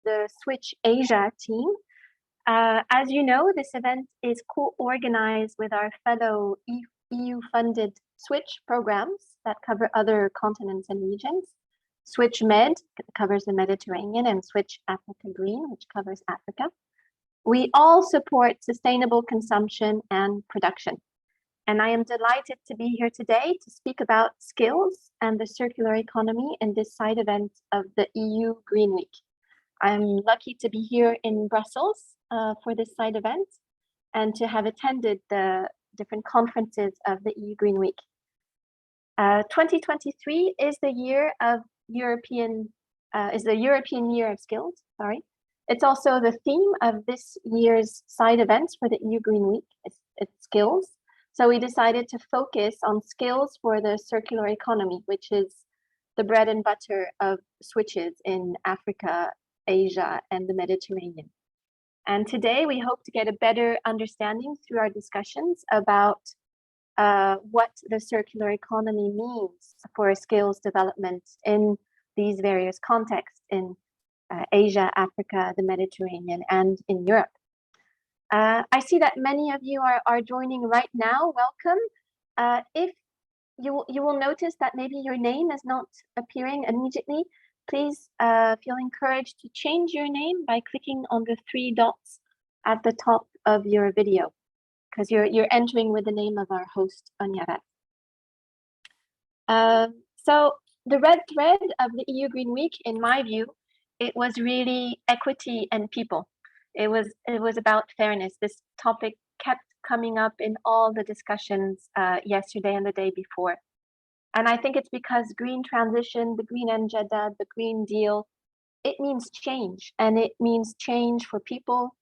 the Switch Asia team. As you know, this event is co-organized with our fellow EU-funded Switch programs that cover other continents and regions. Switch Med covers the Mediterranean, and Switch Africa Green, which covers Africa. We all support sustainable consumption and production. And I am delighted to be here today to speak about skills and the circular economy in this side event of the EU Green Week. I'm lucky to be here in Brussels for this side event and to have attended the different conferences of the EU Green Week. 2023 is the European Year of Skills, sorry. It's also the theme of this year's side events for the EU Green Week, it's skills. So we decided to focus on skills for the circular economy, which is the bread and butter of switches in Africa, Asia, and the Mediterranean. And today we hope to get a better understanding through our discussions about what the circular economy means for skills development in these various contexts in Asia, Africa, the Mediterranean, and in Europe. I see that many of you are joining right now. Welcome. If you will notice that maybe your name is not appearing immediately, please feel encouraged to change your name by clicking on the 3 dots at the top of your video, because you're entering with the name of our host, Onyara. So the red thread of the EU Green Week, in my view, it was really equity and people. It was about fairness. This topic kept coming up in all the discussions yesterday and the day before. And I think it's because green transition, the green agenda, the Green Deal, it means change. And it means change for people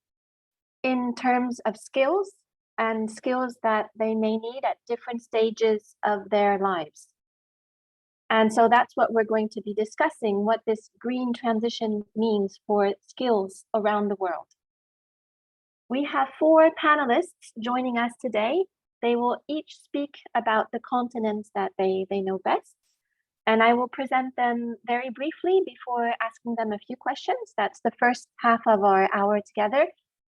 in terms of skills and skills that they may need at different stages of their lives. And so that's what we're going to be discussing, what this green transition means for skills around the world. We have 4 panelists joining us today. They will each speak about the continents that they know best. And I will present them very briefly before asking them a few questions. That's the first half of our hour together.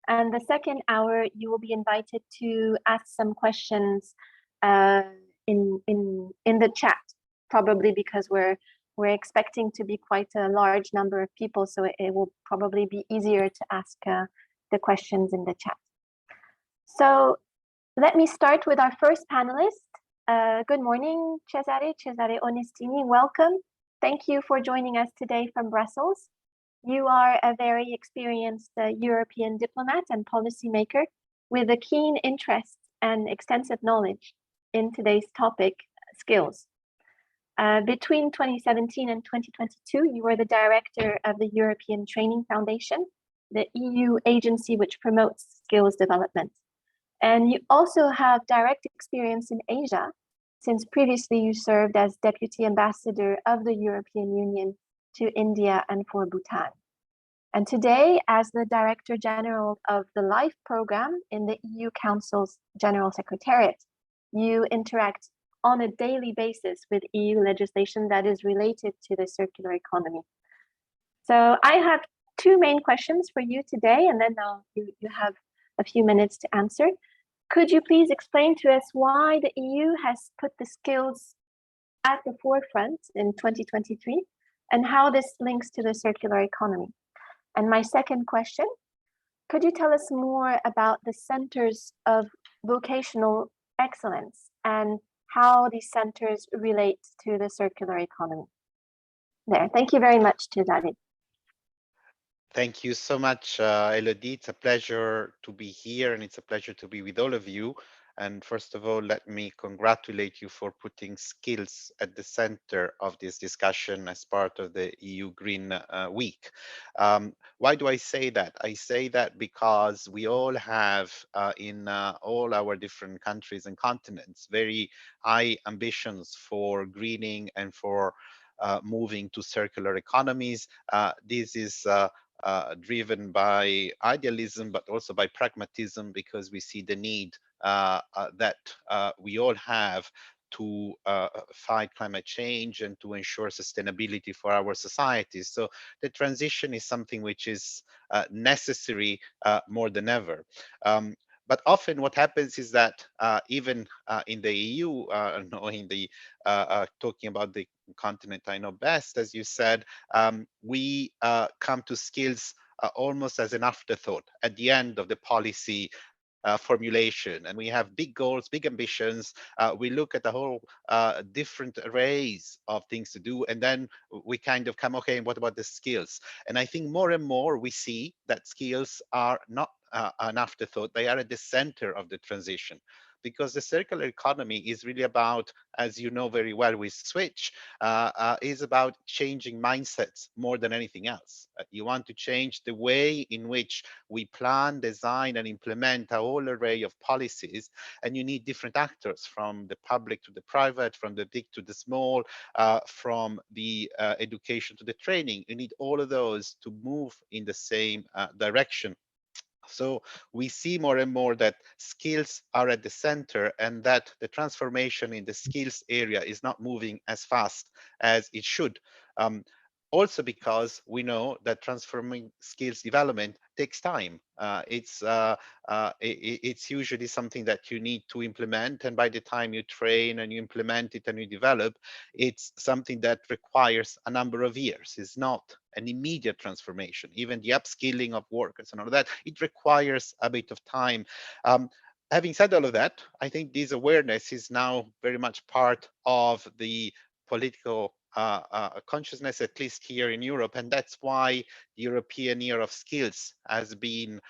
And the second hour, you will be invited to ask some questions in the chat, probably because we're expecting to be quite a large number of people. So it will probably be easier to ask the questions in the chat. So let me start with our first panelist. Good morning, Cesare Onestini, welcome. Thank you for joining us today from Brussels. You are a very experienced European diplomat and policymaker with a keen interest and extensive knowledge in today's topic, skills. Between 2017 and 2022, you were the director of the European Training Foundation, the EU agency which promotes skills development. And you also have direct experience in Asia, since previously you served as Deputy Ambassador of the European Union to India and for Bhutan. And today, as the Director General of the LIFE program in the EU Council's General Secretariat, you interact on a daily basis with EU legislation that is related to the circular economy. So I have 2 main questions for you today, and then you have a few minutes to answer. Could you please explain to us why the EU has put the skills at the forefront in 2023 and how this links to the circular economy? And my second question, could you tell us more about the centers of vocational excellence and how these centers relate to the circular economy? There, thank you very much, Cesare. Thank you so much, Elodie. It's a pleasure to be here and it's a pleasure to be with all of you. And first of all, let me congratulate you for putting skills at the center of this discussion as part of the EU Green Week. Why do I say that? I say that because we all have in all our different countries and continents very high ambitions for greening and for moving to circular economies. This is driven by idealism, but also by pragmatism, because we see the need that we all have to fight climate change and to ensure sustainability for our societies. So the transition is something which is necessary more than ever. Um, but often what happens is that even in the EU, knowing the talking about the continent I know best, as you said, we come to skills almost as an afterthought at the end of the policy formulation. And we have big goals, big ambitions. We look at a whole different arrays of things to do. And then we kind of come, okay, what about the skills? And I think more and more we see that skills are not an afterthought. They are at the center of the transition, because the circular economy is really about, as you know very well with Switch, is about changing mindsets more than anything else. You want to change the way in which we plan, design, and implement a whole array of policies, and you need different actors, from the public to the private, from the big to the small, from the education to the training. You need all of those to move in the same direction. So we see more and more that skills are at the center, and that the transformation in the skills area is not moving as fast as it should. Um, Also because we know that transforming skills development takes time. It's usually something that you need to implement, and by the time you train and you implement it and you develop, it's something that requires a number of years. It's not an immediate transformation. Even the upskilling of workers and all of that, it requires a bit of time. Um, Having said all of that, I think this awareness is now very much part of the political consciousness, at least here in Europe, and that's why the European Year of Skills has been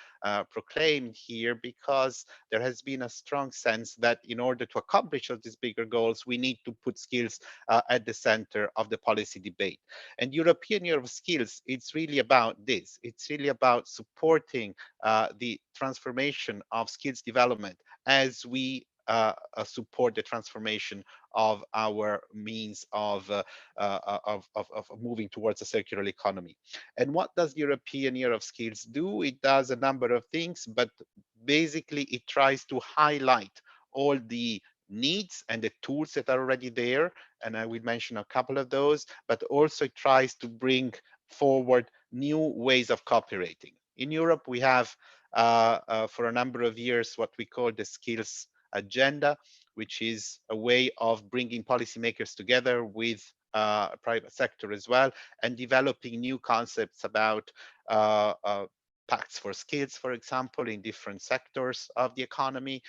proclaimed here, because there has been a strong sense that in order to accomplish all these bigger goals, we need to put skills at the center of the policy debate. And European Year of Skills, it's really about this. It's really about supporting the transformation of skills development as we support the transformation of our means of moving towards a circular economy. And what does the European Year of Skills do? It does a number of things, but basically it tries to highlight all the needs and the tools that are already there, and I will mention a couple of those, but also it tries to bring forward new ways of cooperating. In Europe, we have for a number of years what we call the skills agenda, which is a way of bringing policymakers together with private sector as well, and developing new concepts about pacts for skills, for example, in different sectors of the economy,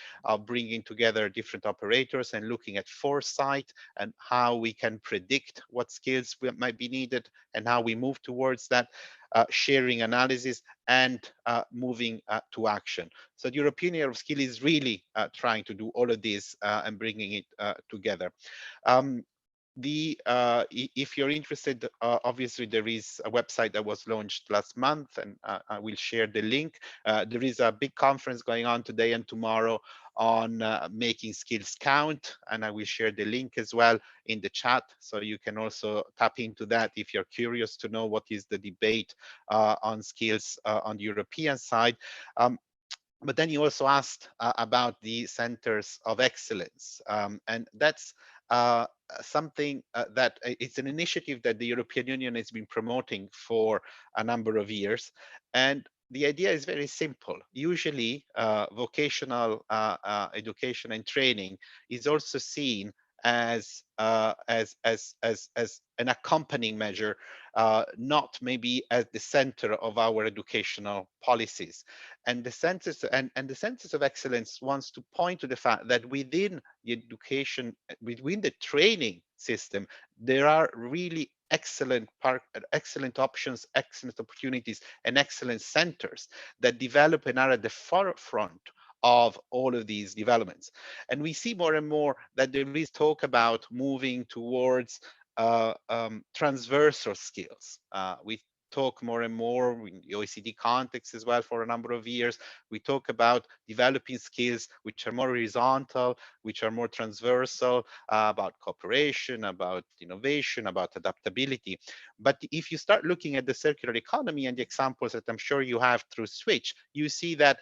bringing together different operators and looking at foresight and how we can predict what skills might be needed and how we move towards that, sharing analysis and moving to action. So the European Year of Skill is really trying to do all of this and bringing it together. Um, if you're interested, obviously there is a website that was launched last month, and I will share the link. There is a big conference going on today and tomorrow on making skills count, and I will share the link as well in the chat, so you can also tap into that if you're curious to know what is the debate on skills on the European side. But then you also asked about the centers of excellence, and that's something that it's an initiative that the European Union has been promoting for a number of years. And the idea is very simple. Usually, vocational education and training is also seen as an accompanying measure, not maybe as the center of our educational policies. And the Centers of Excellence wants to point to the fact that within the education, within the training system, there are really excellent options, excellent opportunities, and excellent centers that develop and are at the forefront of all of these developments. And we see more and more that there is talk about moving towards transversal skills. We talk more and more in the OECD context as well for a number of years. We talk about developing skills which are more horizontal, which are more transversal, about cooperation, about innovation, about adaptability. But if you start looking at the circular economy and the examples that I'm sure you have through Switch, you see that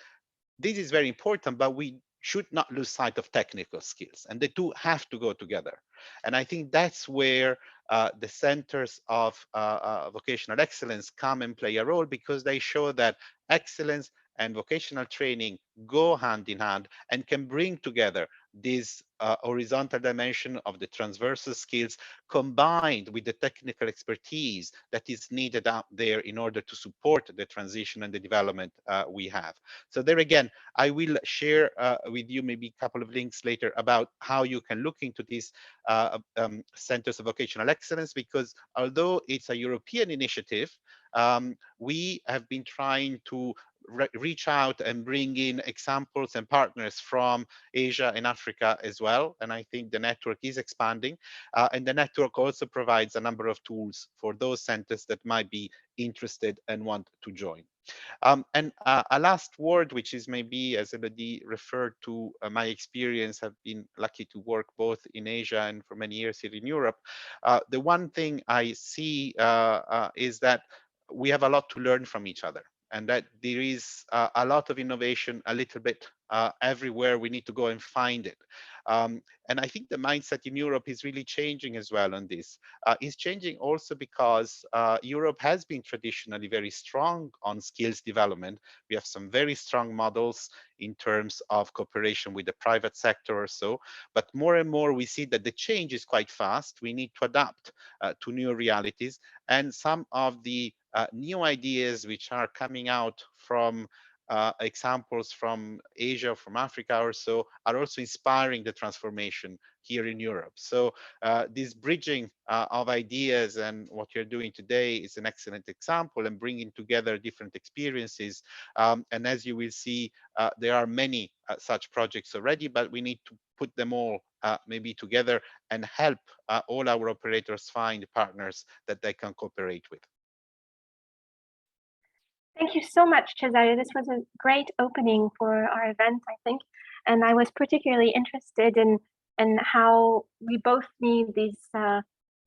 this is very important, but we should not lose sight of technical skills, and the two have to go together. And I think that's where the centers of vocational excellence come and play a role, because they show that excellence and vocational training go hand in hand and can bring together this horizontal dimension of the transversal skills combined with the technical expertise that is needed out there in order to support the transition and the development we have. So there again, I will share with you maybe a couple of links later about how you can look into these centers of vocational excellence, because although it's a European initiative, we have been trying to reach out and bring in examples and partners from Asia and Africa as well. And I think the network is expanding. And the network also provides a number of tools for those centers that might be interested and want to join. And a last word, which is maybe, as Elodie referred to, my experience, have been lucky to work both in Asia and for many years here in Europe. The one thing I see is that we have a lot to learn from each other, and that there is a lot of innovation a little bit everywhere. We need to go and find it. And I think the mindset in Europe is really changing as well on this. It's changing also because Europe has been traditionally very strong on skills development. We have some very strong models in terms of cooperation with the private sector or so, but more and more we see that the change is quite fast. We need to adapt to new realities, and some of the new ideas which are coming out from examples from Asia, from Africa or so, are also inspiring the transformation here in Europe. So this bridging of ideas and what you're doing today is an excellent example, and bringing together different experiences. And as you will see, there are many such projects already, but we need to put them all maybe together and help all our operators find partners that they can cooperate with. Thank you so much, Cesare. This was a great opening for our event, I think. And I was particularly interested in how we both need these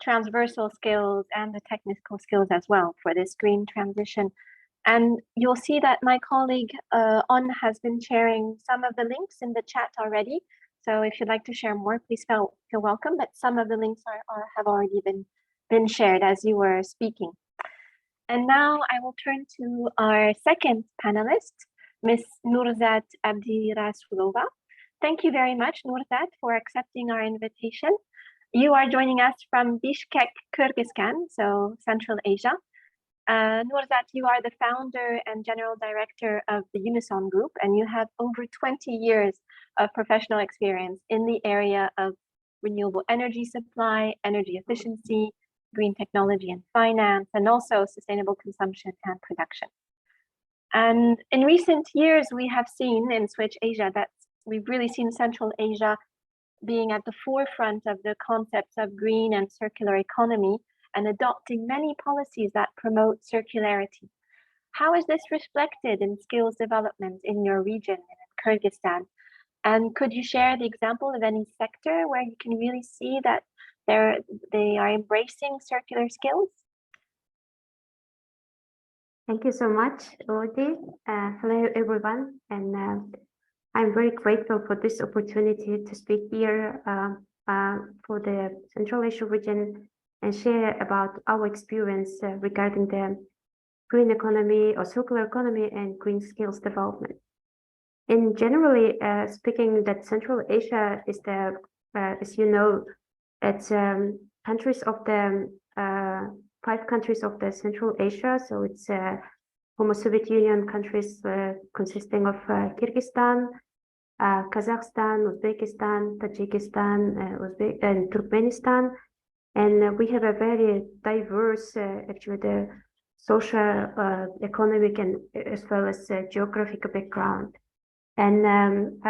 transversal skills and the technical skills as well for this green transition. And you'll see that my colleague On has been sharing some of the links in the chat already. So if you'd like to share more, please feel welcome. But some of the links have already been shared as you were speaking. And now I will turn to our second panelist, Ms. Nurzat Abdirasulova. Thank you very much, Nurzat, for accepting our invitation. You are joining us from Bishkek, Kyrgyzstan, so Central Asia. Nurzat, you are the founder and general director of the Unison Group, and you have over 20 years of professional experience in the area of renewable energy supply, energy efficiency, green technology and finance, and also sustainable consumption and production. And in recent years, we have seen in Switch Asia that we've really seen Central Asia being at the forefront of the concepts of green and circular economy and adopting many policies that promote circularity. How is this reflected in skills development in your region and in Kyrgyzstan? And could you share the example of any sector where you can really see that they are embracing circular skills? Thank you so much, Elodie. Hello, everyone. And I'm very grateful for this opportunity to speak here for the Central Asia region and share about our experience regarding the green economy or circular economy and green skills development. And generally speaking, that Central Asia is the, as you know, it's countries of the 5 countries of the Central Asia. So it's former Soviet Union countries consisting of Kyrgyzstan, Kazakhstan, Uzbekistan, Tajikistan, and Turkmenistan. And we have a very diverse, actually, the social, economic, and as well as geographic background. And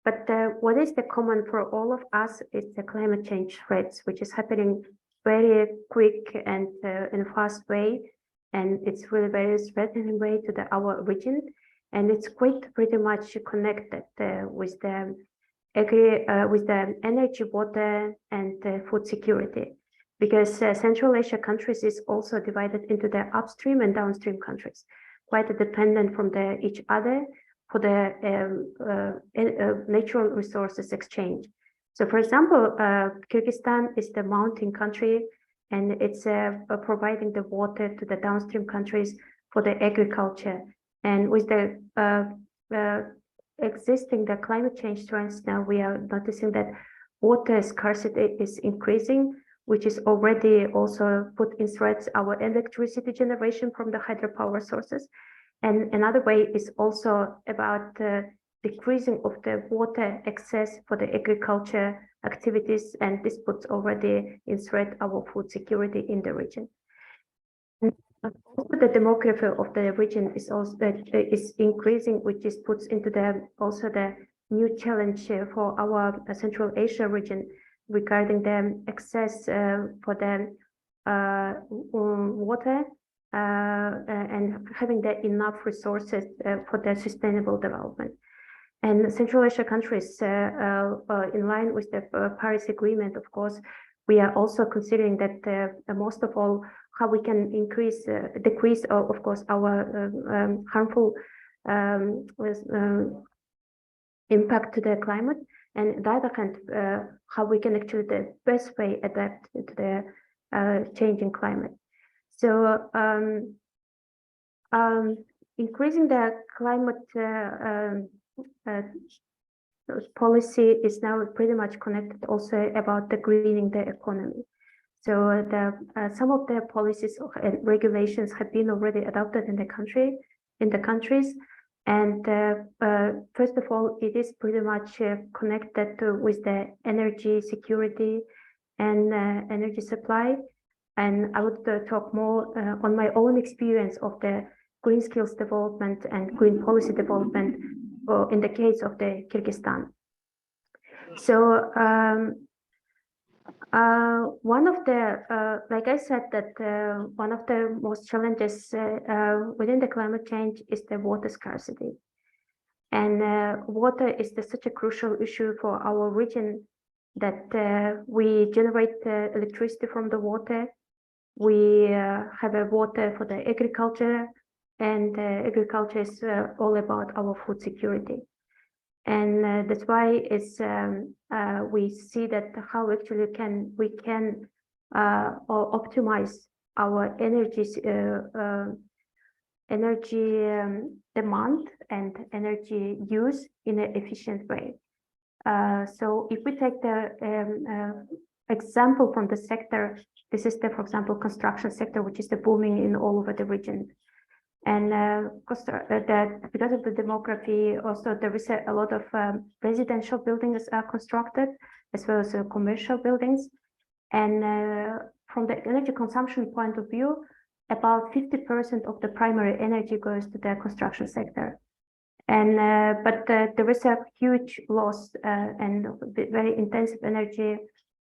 but what is the common for all of us is the climate change threats, which is happening very quick and in a fast way, and it's really very threatening way to our region, and it's quite pretty much connected with the energy, water, and food security, because Central Asia countries is also divided into the upstream and downstream countries, quite dependent from each other, for the natural resources exchange. So for example, Kyrgyzstan is the mountain country, and it's providing the water to the downstream countries for the agriculture. And with the existing the climate change trends now, we are noticing that water scarcity is increasing, which is already also put in threat our electricity generation from the hydropower sources. And another way is also about decreasing of the water access for the agriculture activities, and this puts already in threat our food security in the region. Also, the demography of the region is also is increasing, which is puts into the also the new challenge for our Central Asia region regarding the access for the water and having the enough resources for the sustainable development. And Central Asia countries, in line with the Paris Agreement, of course, we are also considering that most of all, how we can decrease, of course, our harmful impact to the climate, and on the other hand, how we can actually the best way adapt to the changing climate. So increasing the climate policy is now pretty much connected also about the greening the economy. So the some of the policies and regulations have been already adopted in the countries. And first of all, it is pretty much connected with the energy security and energy supply. And I would talk more on my own experience of the green skills development and green policy development in the case of the Kyrgyzstan. So one of the, like I said, that one of the most challenges within the climate change is the water scarcity. And water is such a crucial issue for our region that we generate electricity from the water. We have a water for the agriculture, and agriculture is all about our food security. And that's why it's we see that how actually we can optimize our energy demand and energy use in an efficient way. So if we take the example from the sector, this is the, for example, construction sector, which is the booming in all over the region. And because of the demography, also there is a lot of residential buildings are constructed, as well as commercial buildings. And from the energy consumption point of view, about 50% of the primary energy goes to the construction sector. And but there is a huge loss and very intensive energy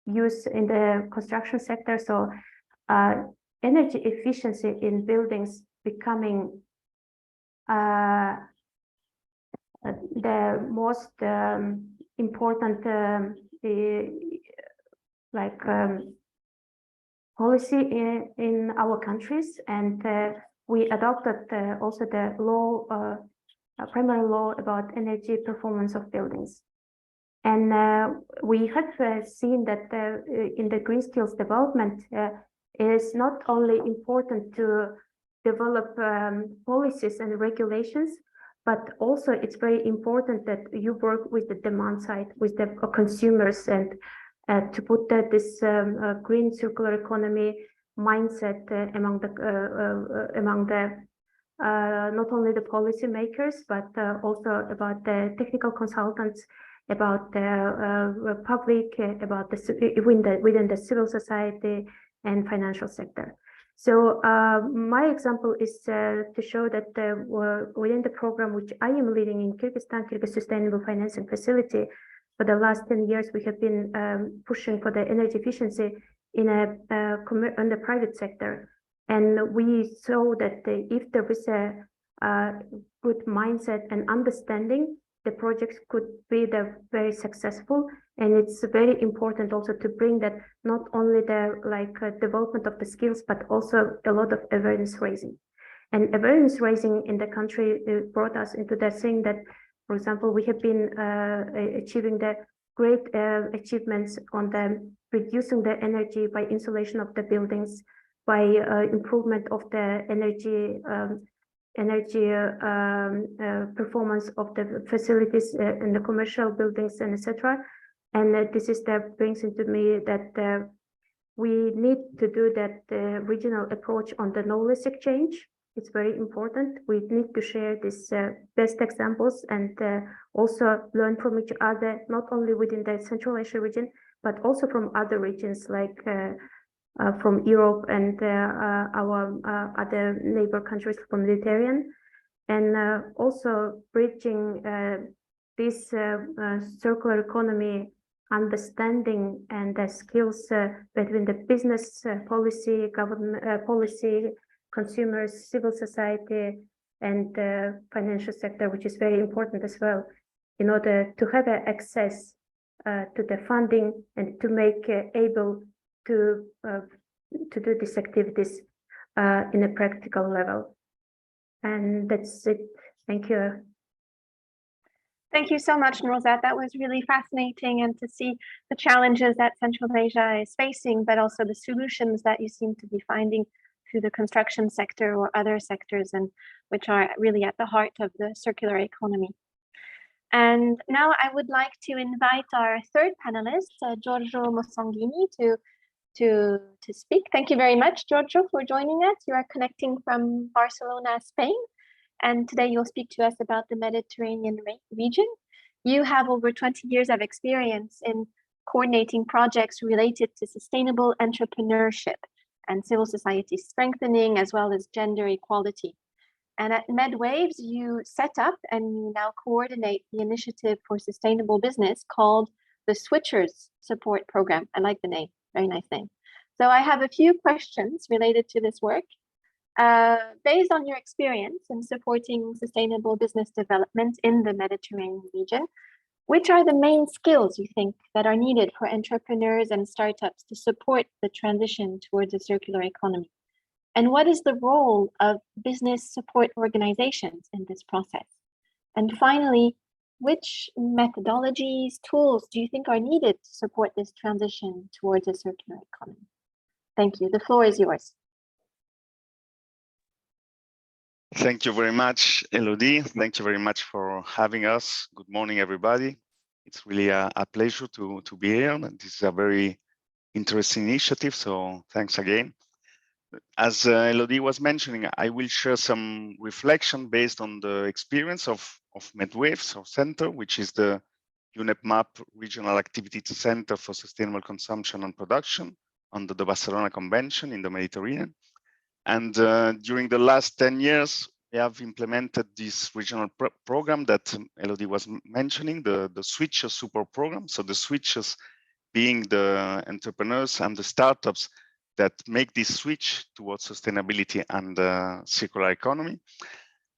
use in the construction sector. So energy efficiency in buildings becoming the most important policy in our countries. And we adopted also the law, primary law about energy performance of buildings. And we have seen that in the green skills development, it is not only important to develop policies and regulations, but also it's very important that you work with the demand side, with the consumers, and to put this green circular economy mindset among the not only the policy makers, but also about the technical consultants, about the public, about the within the civil society and financial sector. So my example is to show that within the program which I am leading in Kyrgyzstan, Kyrgyz Sustainable Financing Facility, for the last 10 years, we have been pushing for the energy efficiency in the private sector. And we saw that if there is a good mindset and understanding, the projects could be very successful. And it's very important also to bring that not only the development of the skills, but also a lot of awareness raising. And awareness raising in the country brought us into that saying that, for example, we have been achieving the great achievements on the reducing the energy by insulation of the buildings, by improvement of the energy performance of the facilities in the commercial buildings and etc. And this is that brings into me that we need to do that regional approach on the knowledge exchange. It's very important. We need to share these best examples and also learn from each other, not only within the Central Asia region, but also from other regions like from Europe and our other neighbor countries from Mediterranean. And also bridging this circular economy understanding and the skills between the business policy, government policy, consumers, civil society, and financial sector, which is very important as well, in order to have access to the funding and to make able to do these activities in a practical level. And that's it. Thank you. Thank you so much, Nurzat. That was really fascinating, and to see the challenges that Central Asia is facing, but also the solutions that you seem to be finding through the construction sector or other sectors, and which are really at the heart of the circular economy. And now I would like to invite our third panelist, Giorgio Mosongini, to speak. Thank you very much, Giorgio, for joining us. You are connecting from Barcelona, Spain. And today you'll speak to us about the Mediterranean region. You have over 20 years of experience in coordinating projects related to sustainable entrepreneurship and civil society strengthening, as well as gender equality. And at MedWaves, you set up and you now coordinate the initiative for sustainable business called the Switchers Support Program. I like the name, very nice name. So I have a few questions related to this work. Based on your experience in supporting sustainable business development in the Mediterranean region, which are the main skills you think that are needed for entrepreneurs and startups to support the transition towards a circular economy? And what is the role of business support organizations in this process? And finally, which methodologies, tools do you think are needed to support this transition towards a circular economy? Thank you. The floor is yours. Thank you very much, Elodie. Thank you very much for having us. Good morning, everybody. It's really a pleasure to be here. And this is a very interesting initiative, so thanks again. As Elodie was mentioning, I will share some reflection based on the experience of MedWaves, our center, which is the UNEP-MAP Regional Activities Center for Sustainable Consumption and Production under the Barcelona Convention in the Mediterranean. And during the last 10 years, we have implemented this regional program that Elodie was mentioning, the Switchers Support Program. So the Switchers being the entrepreneurs and the startups that make this switch towards sustainability and circular economy.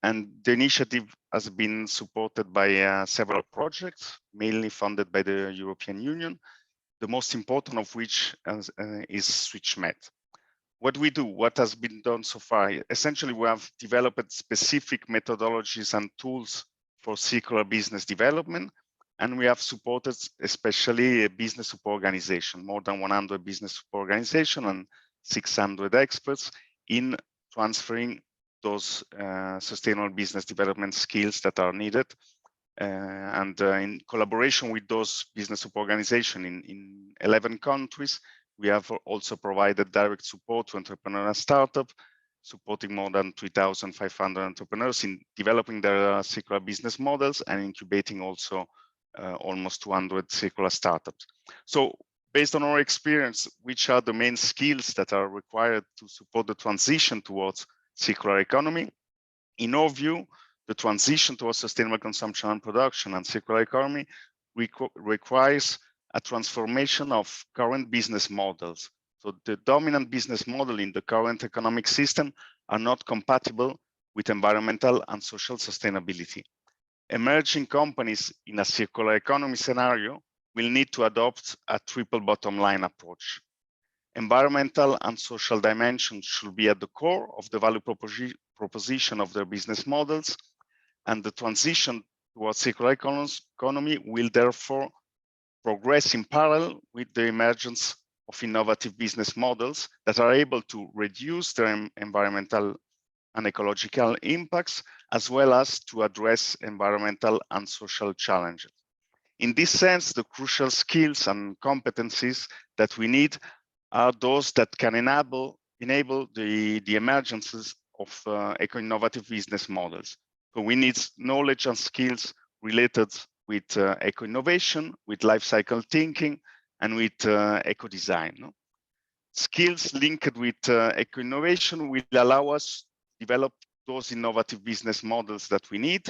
And the initiative has been supported by several projects, mainly funded by the European Union, the most important of which is SwitchMed. What we do, what has been done so far, essentially we have developed specific methodologies and tools for circular business development, and we have supported especially a business support organization, more than 100 business support organizations and 600 experts in transferring those sustainable business development skills that are needed. And in collaboration with those business support organizations in 11 countries, we have also provided direct support to entrepreneurs and startups, supporting more than 3,500 entrepreneurs in developing their circular business models and incubating also almost 200 circular startups. So based on our experience, which are the main skills that are required to support the transition towards circular economy? In our view, the transition towards sustainable consumption and production and circular economy requires a transformation of current business models. So the dominant business model in the current economic system are not compatible with environmental and social sustainability. Emerging companies in a circular economy scenario will need to adopt a triple bottom line approach. Environmental and social dimensions should be at the core of the value proposition of their business models, and the transition towards circular economy will therefore progress in parallel with the emergence of innovative business models that are able to reduce their environmental and ecological impacts, as well as to address environmental and social challenges. In this sense, the crucial skills and competencies that we need are those that can enable the emergences of eco-innovative business models. So we need knowledge and skills related with eco-innovation, with life cycle thinking, and with eco-design. No? Skills linked with eco-innovation will allow us to develop those innovative business models that we need,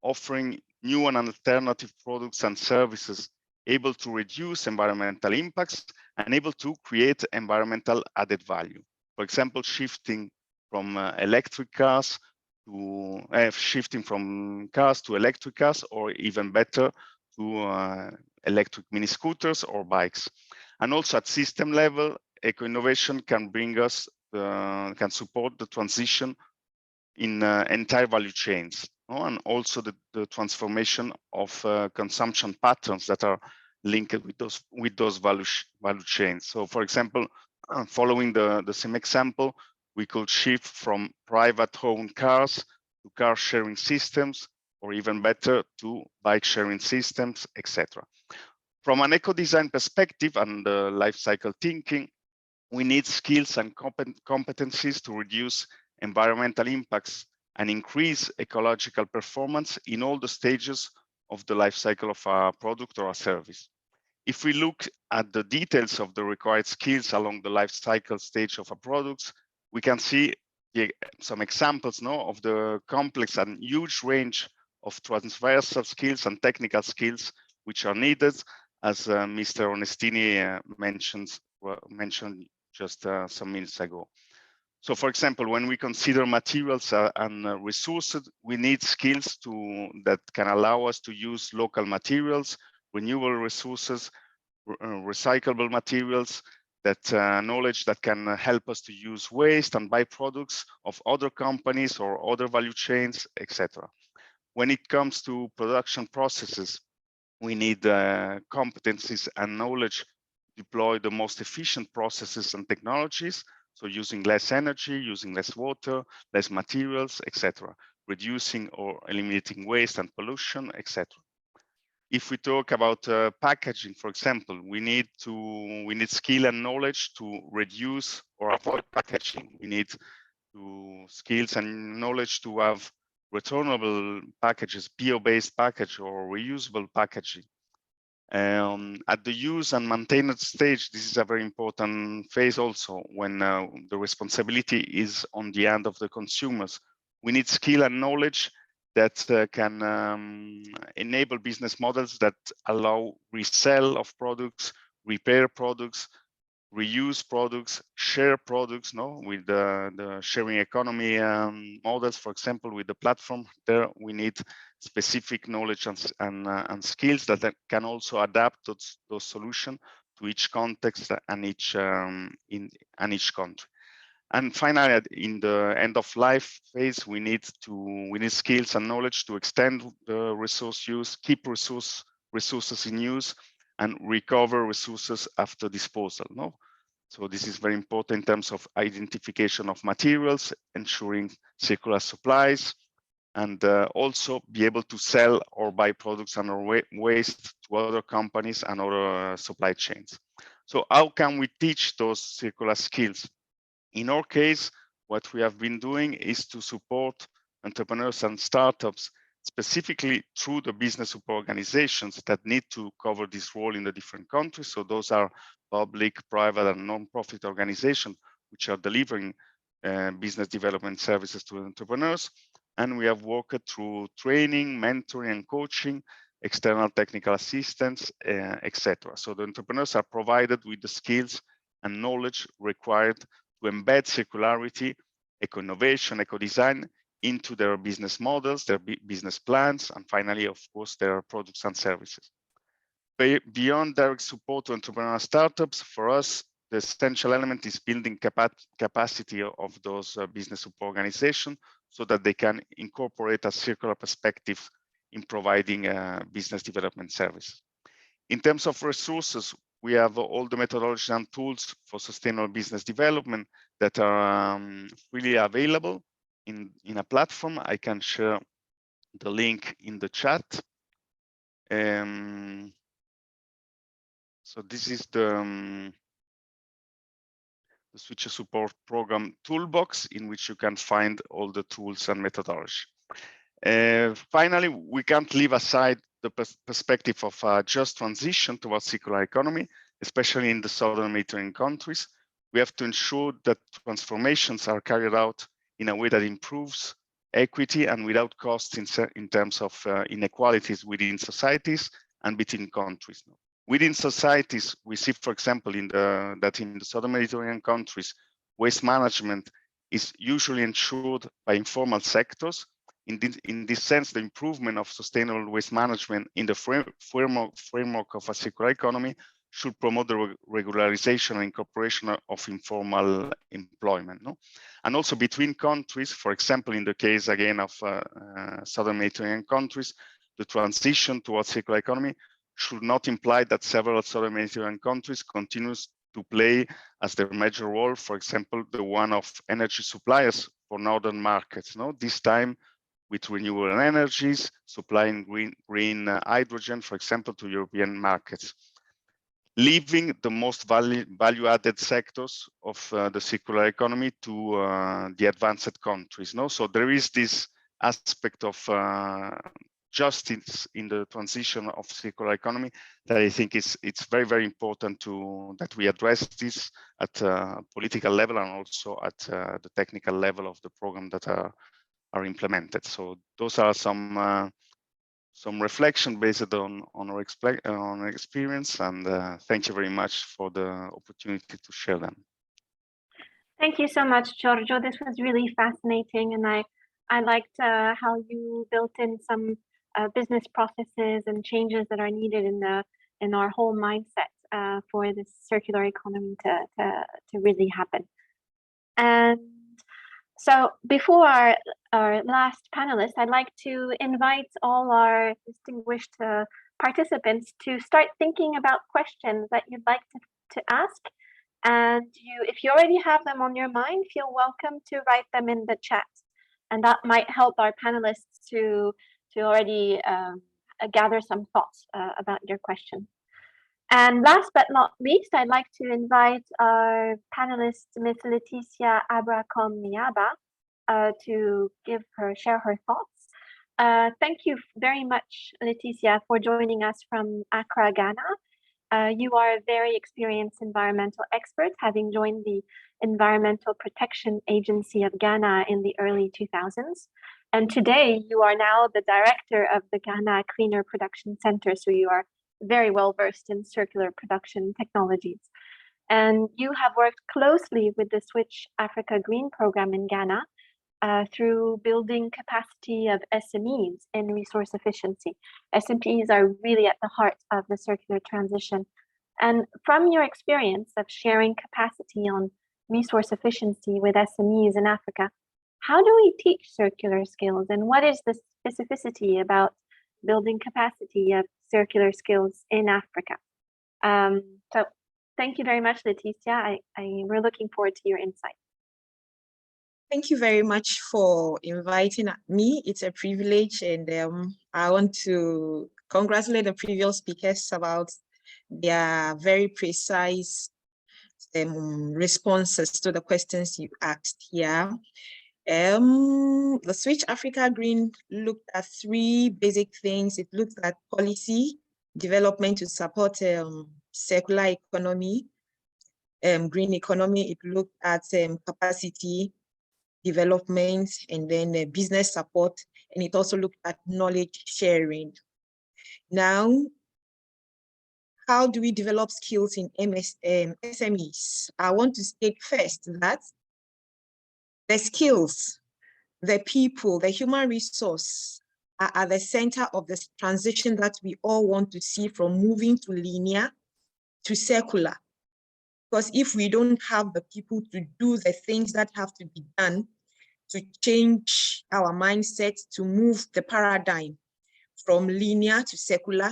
offering new and alternative products and services able to reduce environmental impacts and able to create environmental added value. For example, shifting from electric cars to shifting from cars to electric cars, or even better, to electric mini scooters or bikes. And also at system level, eco-innovation can bring us, can support the transition in entire value chains, and also the transformation of consumption patterns that are linked with those value chains. So, for example, following the same example, we could shift from private-owned cars to car-sharing systems, or even better, to bike-sharing systems, etc. From an eco-design perspective and life cycle thinking, we need skills and competencies to reduce environmental impacts and increase ecological performance in all the stages of the life cycle of a product or a service. If we look at the details of the required skills along the life cycle stage of a product, we can see some examples of the complex and huge range of transversal skills and technical skills which are needed, as Mr. Onestini mentioned just some minutes ago. So, for example, when we consider materials and resources, we need skills that can allow us to use local materials, renewable resources, recyclable materials, that knowledge that can help us to use waste and byproducts of other companies or other value chains, etc. When it comes to production processes, we need competencies and knowledge to deploy the most efficient processes and technologies. So using less energy, using less water, less materials, etc., reducing or eliminating waste and pollution, etc. If we talk about packaging, for example, we need skill and knowledge to reduce or avoid packaging. We need skills and knowledge to have returnable packages, bio-based package, or reusable packaging. At the use and maintenance stage, this is a very important phase also, when the responsibility is on the end of the consumers. We need skill and knowledge that can enable business models that allow resell of products, repair products, reuse products, share products, with the sharing economy models. For example, with the platform, there we need specific knowledge and skills that can also adapt those solutions to each context and each country. And finally, in the end of life phase, we need skills and knowledge to extend the resource use, keep resources in use, and recover resources after disposal. So this is very important in terms of identification of materials, ensuring circular supplies, and also be able to sell or buy products and waste to other companies and other supply chains. So how can we teach those circular skills? In our case, what we have been doing is to support entrepreneurs and startups specifically through the business support organizations that need to cover this role in the different countries. So those are public, private, and non-profit organizations which are delivering business development services to entrepreneurs. And we have worked through training, mentoring, and coaching, external technical assistance, etc. So the entrepreneurs are provided with the skills and knowledge required to embed circularity, eco-innovation, eco-design into their business models, their business plans, and finally, of course, their products and services. Beyond direct support to entrepreneurial startups, for us, the essential element is building capacity of those business support organizations so that they can incorporate a circular perspective in providing business development service. In terms of resources, we have all the methodologies and tools for sustainable business development that are freely available in a platform. I can share the link in the chat. So this is the Switcher Support Program toolbox, in which you can find all the tools and methodology. Finally, we can't leave aside the perspective of a just transition towards circular economy, especially in the southern Mediterranean countries. We have to ensure that transformations are carried out in a way that improves equity and without costs in terms of inequalities within societies and between countries. Within societies, we see, for example, that in the southern Mediterranean countries, waste management is usually ensured by informal sectors. In this sense, the improvement of sustainable waste management in the framework of a circular economy should promote the regularization and incorporation of informal employment. No? And also between countries, for example, in the case again of southern Mediterranean countries, the transition towards circular economy should not imply that several southern Mediterranean countries continues to play as their major role, for example, the one of energy suppliers for northern markets. No? This time with renewable energies, supplying green hydrogen, for example, to European markets, leaving the most value-added sectors of the circular economy to the advanced countries. No? So there is this aspect of justice in the transition of circular economy that I think it's very, very important that we address this at a political level and also at the technical level of the program that are implemented. So those are some reflection based on our experience, and thank you very much for the opportunity to share them. Thank you so much, Giorgio. This was really fascinating, and I liked how you built in some business processes and changes that are needed in our whole mindset for this circular economy to really happen. And so before our last panelist, I'd like to invite all our distinguished participants to start thinking about questions that you'd like to ask. And if you already have them on your mind, feel welcome to write them in the chat. And that might help our panelists to already gather some thoughts about your question. And last but not least, I'd like to invite our panelist, Ms. Leticia Abracom-Miaba, to share her thoughts. Thank you very much, Leticia, for joining us from Accra, Ghana. You are a very experienced environmental expert, having joined the Environmental Protection Agency of Ghana in the early 2000s. And today you are now the director of the Ghana Cleaner Production Center. So you are very well versed in circular production technologies. And you have worked closely with the Switch Africa Green program in Ghana through building capacity of SMEs in resource efficiency. SMEs are really at the heart of the circular transition. And from your experience of sharing capacity on resource efficiency with SMEs in Africa, how do we teach circular skills, and what is the specificity about building capacity of circular skills in Africa? So thank you very much, Leticia. We're looking forward to your insight. Thank you very much for inviting me. It's a privilege, and I want to congratulate the previous speakers about their very precise responses to the questions you asked here. The Switch Africa Green looked at three basic things. It looked at policy development to support circular economy, green economy. It looked at capacity development, and then business support, and it also looked at knowledge sharing. Now, how do we develop skills in SMEs? I want to state first that the skills, the people, the human resource are at the center of this transition that we all want to see from moving to linear to circular. Because if we don't have the people to do the things that have to be done to change our mindset, to move the paradigm from linear to secular,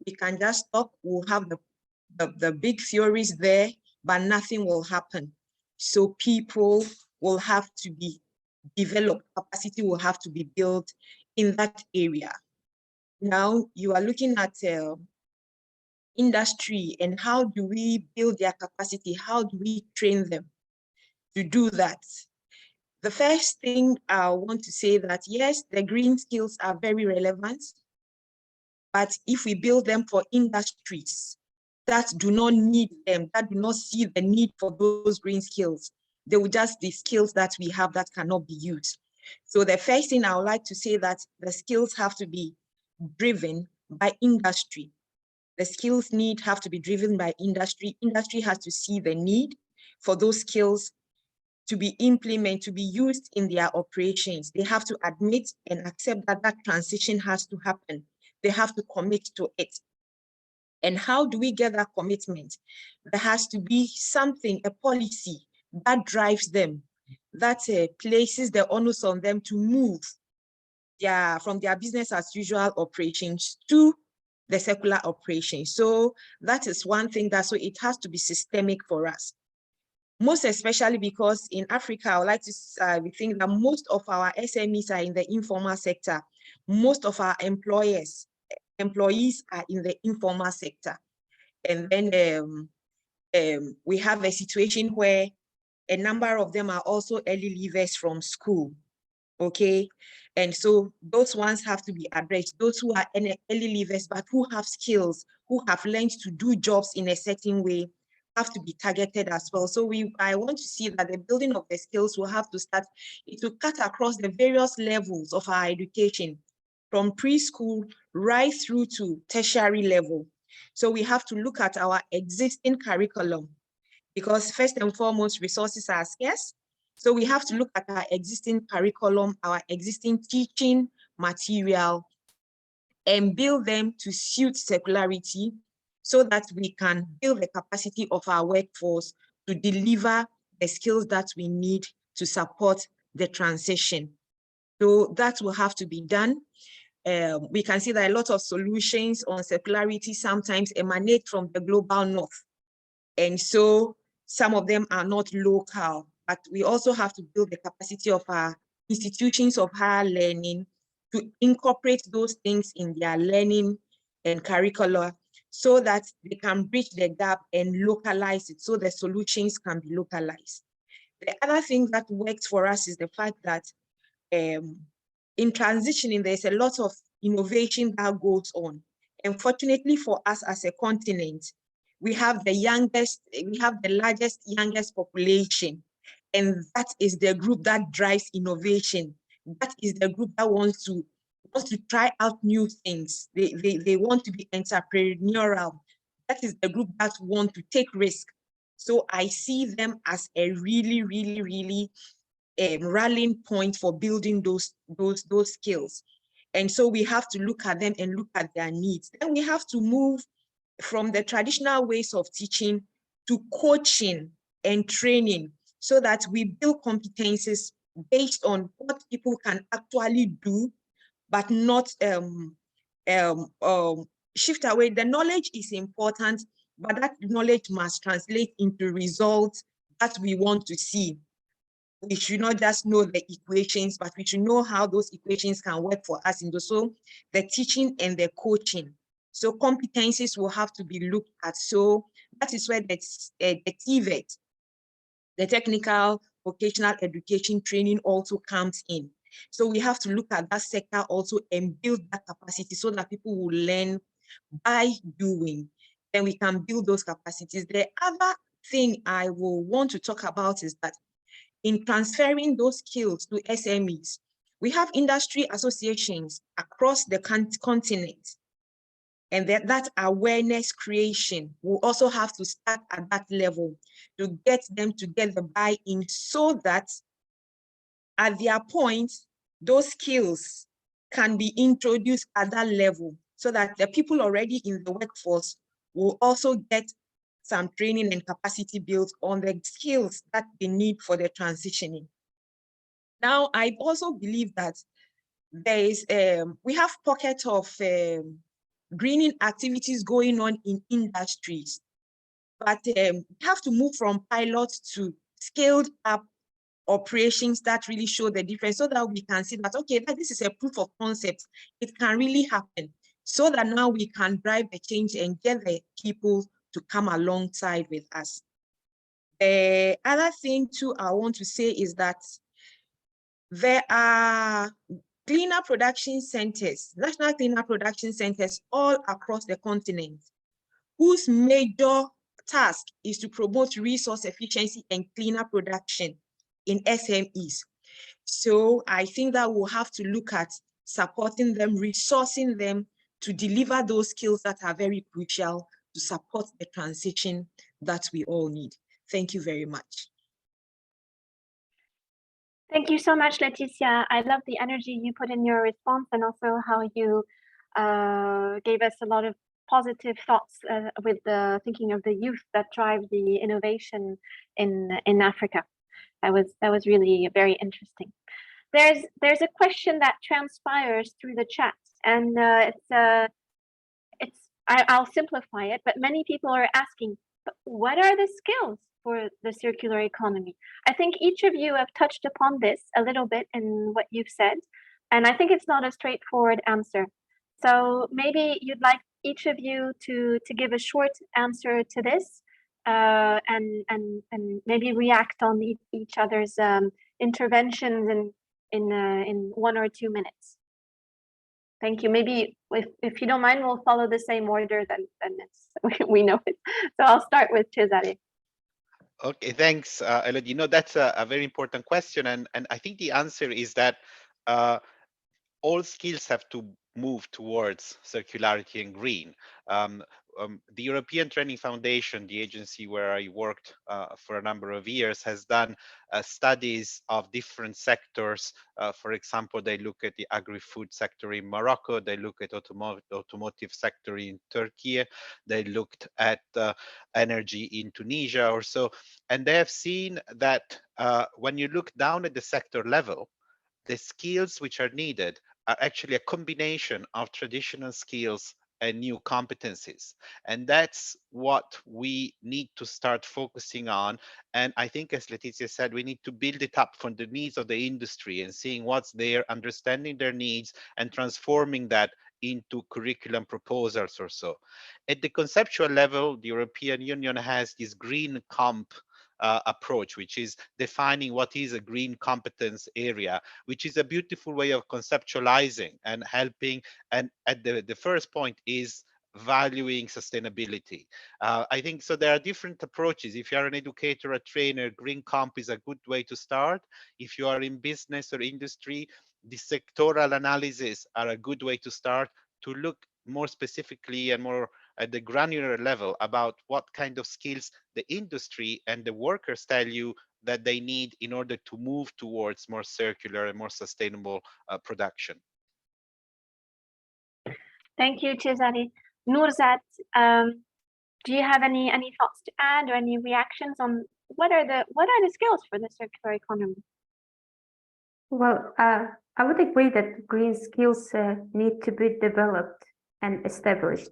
we can just talk, we'll have the big theories there, but nothing will happen. So people will have to be developed, capacity will have to be built in that area. Now you are looking at industry and how do we build their capacity? How do we train them to do that? The first thing I want to say that yes, the green skills are very relevant, but if we build them for industries that do not need them, that do not see the need for those green skills, they will just be skills that we have that cannot be used. So the first thing I would like to say that the skills have to be driven by industry. The skills have to be driven by industry. Industry has to see the need for those skills to be implemented, to be used in their operations. They have to admit and accept that that transition has to happen. They have to commit to it. And how do we get that commitment? There has to be something, a policy that drives them, that places the onus on them to move from their business as usual operations to the secular operations. So that is one thing so it has to be systemic for us. Most especially because in Africa, I would like to we think that most of our SMEs are in the informal sector. Most of our employees are in the informal sector. And then we have a situation where a number of them are also early leavers from school, okay? And so those ones have to be addressed. Those who are early leavers, but who have skills, who have learned to do jobs in a certain way, have to be targeted as well. So I want to see that the building of the skills will have to start, it will cut across the various levels of our education, from preschool right through to tertiary level. So we have to look at our existing curriculum, because first and foremost, resources are scarce. So we have to look at our existing curriculum, our existing teaching material, and build them to suit circularity so that we can build the capacity of our workforce to deliver the skills that we need to support the transition. So that will have to be done. We can see that a lot of solutions on circularity sometimes emanate from the global north. And so some of them are not local, but we also have to build the capacity of our institutions of higher learning to incorporate those things in their learning and curricula so that they can bridge the gap and localize it so the solutions can be localized. The other thing that works for us is the fact that in transitioning, there's a lot of innovation that goes on. And fortunately for us as a continent, we have the largest, youngest population. And that is the group that drives innovation. That is the group that wants to try out new things. They want to be entrepreneurial. That is the group that want to take risk. So I see them as a really, really, really rallying point for building those skills. And so we have to look at them and look at their needs. Then we have to move from the traditional ways of teaching to coaching and training so that we build competencies based on what people can actually do, but not shift away. The knowledge is important, but that knowledge must translate into results that we want to see. We should not just know the equations, but we should know how those equations can work for us in so the teaching and the coaching. So competencies will have to be looked at. So that is where the TVET, the technical vocational education training, also comes in. So we have to look at that sector also and build that capacity so that people will learn by doing. Then we can build those capacities. The other thing I will want to talk about is that in transferring those skills to SMEs, we have industry associations across the continent. And that awareness creation will also have to start at that level to get them to get the buy-in so that at their point, those skills can be introduced at that level so that the people already in the workforce will also get some training and capacity built on the skills that they need for the transitioning. Now, I also believe that there is, we have pockets of greening activities going on in industries, but we have to move from pilots to scaled up operations that really show the difference, so that we can see that, okay, that this is a proof of concept. It can really happen, so that now we can drive the change and get the people to come alongside with us. The other thing too I want to say is that there are cleaner production centers, national cleaner production centers all across the continent, whose major task is to promote resource efficiency and cleaner production in SMEs. So I think that we'll have to look at supporting them, resourcing them to deliver those skills that are very crucial to support the transition that we all need. Thank you very much. Thank you so much, Leticia. I love the energy you put in your response, and also how you gave us a lot of positive thoughts with the thinking of the youth that drive the innovation in Africa. That was really very interesting. There's a question that transpires through the chat, and I'll simplify it, but many people are asking, but what are the skills for the circular economy? I think each of you have touched upon this a little bit in what you've said, and I think it's not a straightforward answer. So maybe you'd like each of you to give a short answer to this, and maybe react on each other's interventions in 1 or 2 minutes. Thank you. Maybe if you don't mind, we'll follow the same order, then we know it. So I'll start with Cesare. Okay, thanks, Elodie. You know, that's a very important question, and I think the answer is that all skills have to move towards circularity and green. The European Training Foundation, the agency where I worked for a number of years, has done studies of different sectors. For example, they look at the agri-food sector in Morocco, they look at automotive sector in Turkey, they looked at energy in Tunisia or so, and they have seen that when you look down at the sector level, the skills which are needed are actually a combination of traditional skills and new competencies. And that's what we need to start focusing on. And I think, as Leticia said, we need to build it up from the needs of the industry and seeing what's there, understanding their needs and transforming that into curriculum proposals or so. At the conceptual level, the European Union has this green comp approach, which is defining what is a green competence area, which is a beautiful way of conceptualizing and helping. And at the first point is valuing sustainability. I think so. There are different approaches. If you are an educator, a trainer, green comp is a good way to start. If you are in business or industry, the sectoral analysis are a good way to start to look more specifically and more at the granular level about what kind of skills the industry and the workers tell you that they need in order to move towards more circular and more sustainable production. Thank you, Cesare. Nurzat, do you have any thoughts to add or any reactions on what are the skills for the circular economy? Well, I would agree that green skills need to be developed and established.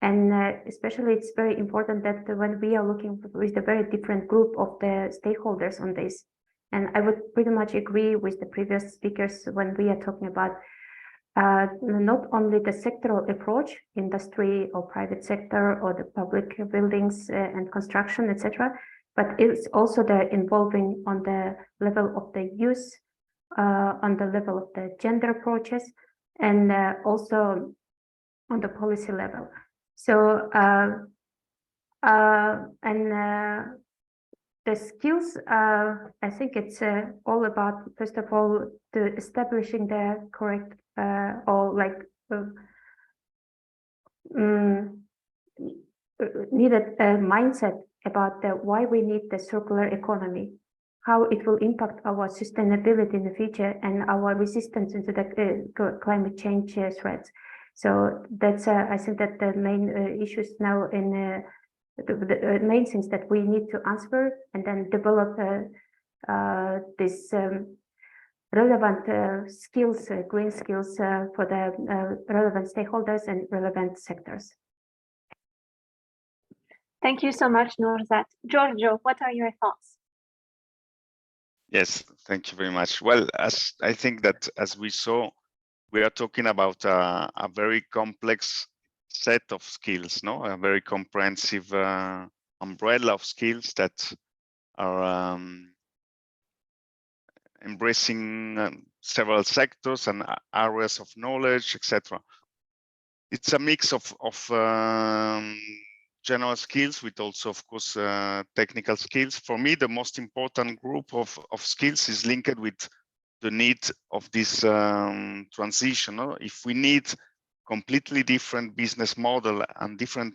And especially it's very important that when we are looking with a very different group of the stakeholders on this, and I would pretty much agree with the previous speakers when we are talking about not only the sectoral approach, industry or private sector or the public buildings and construction, etc., but it's also the involving on the level of the youth, on the level of the gender approaches, and also on the policy level. So, the skills, I think it's all about, first of all, the establishing the correct or like needed mindset about why we need the circular economy, how it will impact our sustainability in the future and our resistance into the climate change threats. So that's I think that the main issues now in the main things that we need to answer, and then develop this relevant skills, green skills for the relevant stakeholders and relevant sectors. Thank you so much, Nurzat. Giorgio, what are your thoughts? Yes, thank you very much. Well, as I think that as we saw, we are talking about a very complex set of skills, no? A very comprehensive umbrella of skills that are embracing several sectors and areas of knowledge, etc. It's a mix of general skills with also, of course, technical skills. For me, the most important group of skills is linked with the need of this transition. No? If we need completely different business model and different,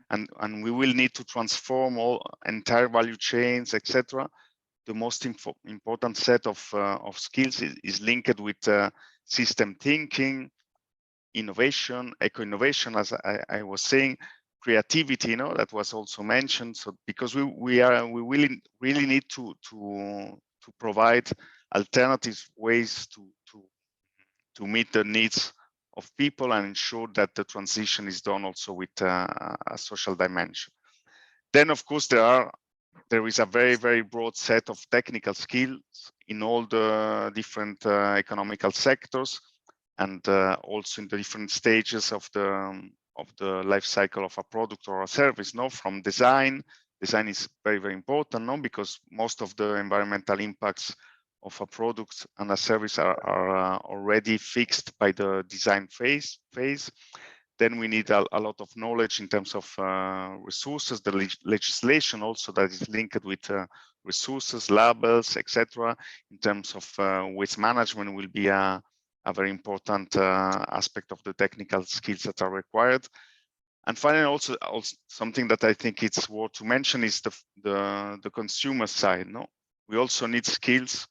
and we will need to transform all entire value chains, etc. The most important set of skills is linked with system thinking, innovation, eco-innovation, as I was saying, creativity, that was also mentioned. So because we really need to provide alternative ways to meet the needs of people and ensure that the transition is done also with a social dimension. Then, of course, there is a very broad set of technical skills in all the different economical sectors, and also in the different stages of the life cycle of a product or a service. From design is very important, because most of the environmental impacts of a product and a service are already fixed by the design phase. Then we need a lot of knowledge in terms of resources, the legislation also that is linked with resources, labels, etc. In terms of waste management will be a very important aspect of the technical skills that are required. And finally, also something that I think it's worth to mention is the consumer side. We also need skills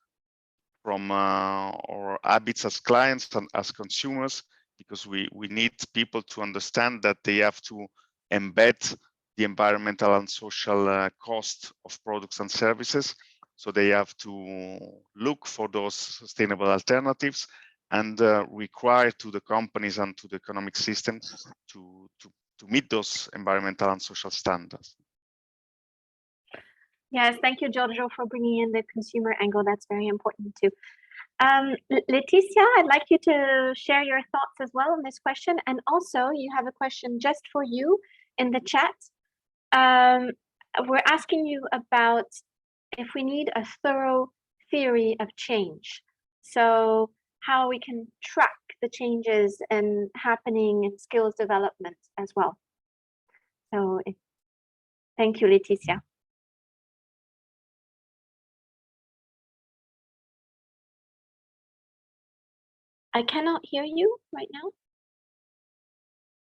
from our habits as clients and as consumers, because we need people to understand that they have to embed the environmental and social cost of products and services. So they have to look for those sustainable alternatives and require to the companies and to the economic system to meet those environmental and social standards. Yes, thank you, Giorgio, for bringing in the consumer angle. That's very important too. Leticia, I'd like you to share your thoughts as well on this question. And also, you have a question just for you in the chat. We're asking you about if we need a thorough theory of change. So how we can track the changes and happening in skills development as well. So thank you, Leticia. I cannot hear you right now.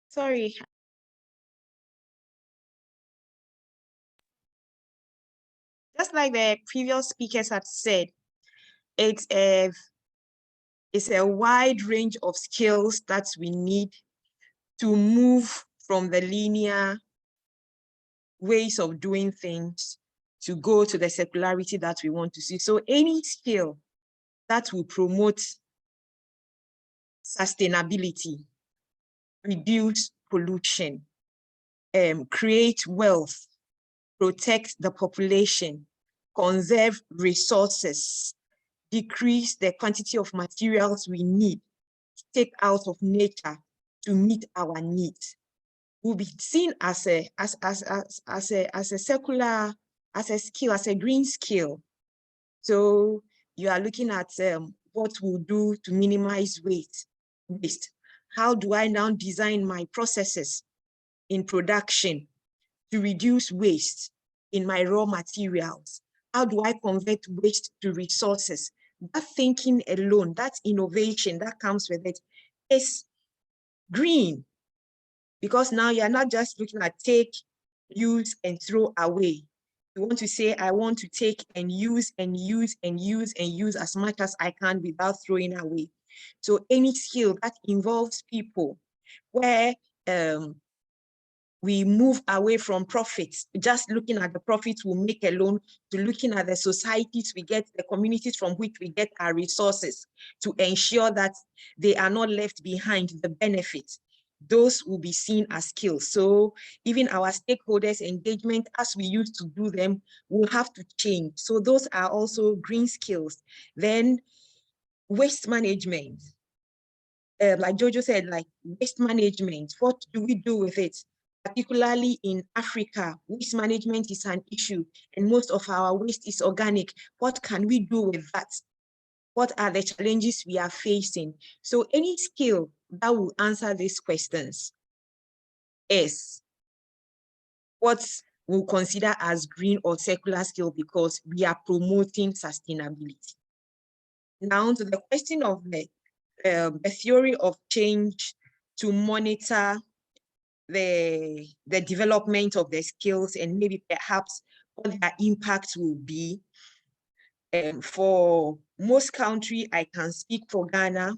Sorry. Just like the previous speakers had said, it's a wide range of skills that we need to move from the linear ways of doing things to go to the circularity that we want to see. So any skill that will promote sustainability, reduce pollution, create wealth, protect the population, conserve resources, decrease the quantity of materials we need to take out of nature to meet our needs, will be seen as a circular, as a skill, as a green skill. So you are looking at what we'll do to minimize waste. How do I now design my processes in production to reduce waste in my raw materials? How do I convert waste to resources? That thinking alone, that innovation that comes with it is green, because now you're not just looking at take, use, and throw away. You want to say, I want to take and use and use and use and use as much as I can without throwing away. So any skill that involves people, where we move away from profits, just looking at the profits we make alone, to looking at the societies we get, the communities from which we get our resources, to ensure that they are not left behind the benefits. Those will be seen as skills. So even our stakeholders' engagement, as we used to do them, will have to change. So those are also green skills. Then waste management. Like Jojo said, like waste management, what do we do with it? Particularly in Africa, waste management is an issue and most of our waste is organic. What can we do with that? What are the challenges we are facing? So any skill that will answer these questions is what we'll consider as green or circular skill, because we are promoting sustainability. Now to the question of the theory of change to monitor the development of the skills and maybe perhaps what their impact will be. For most countries, I can speak for Ghana,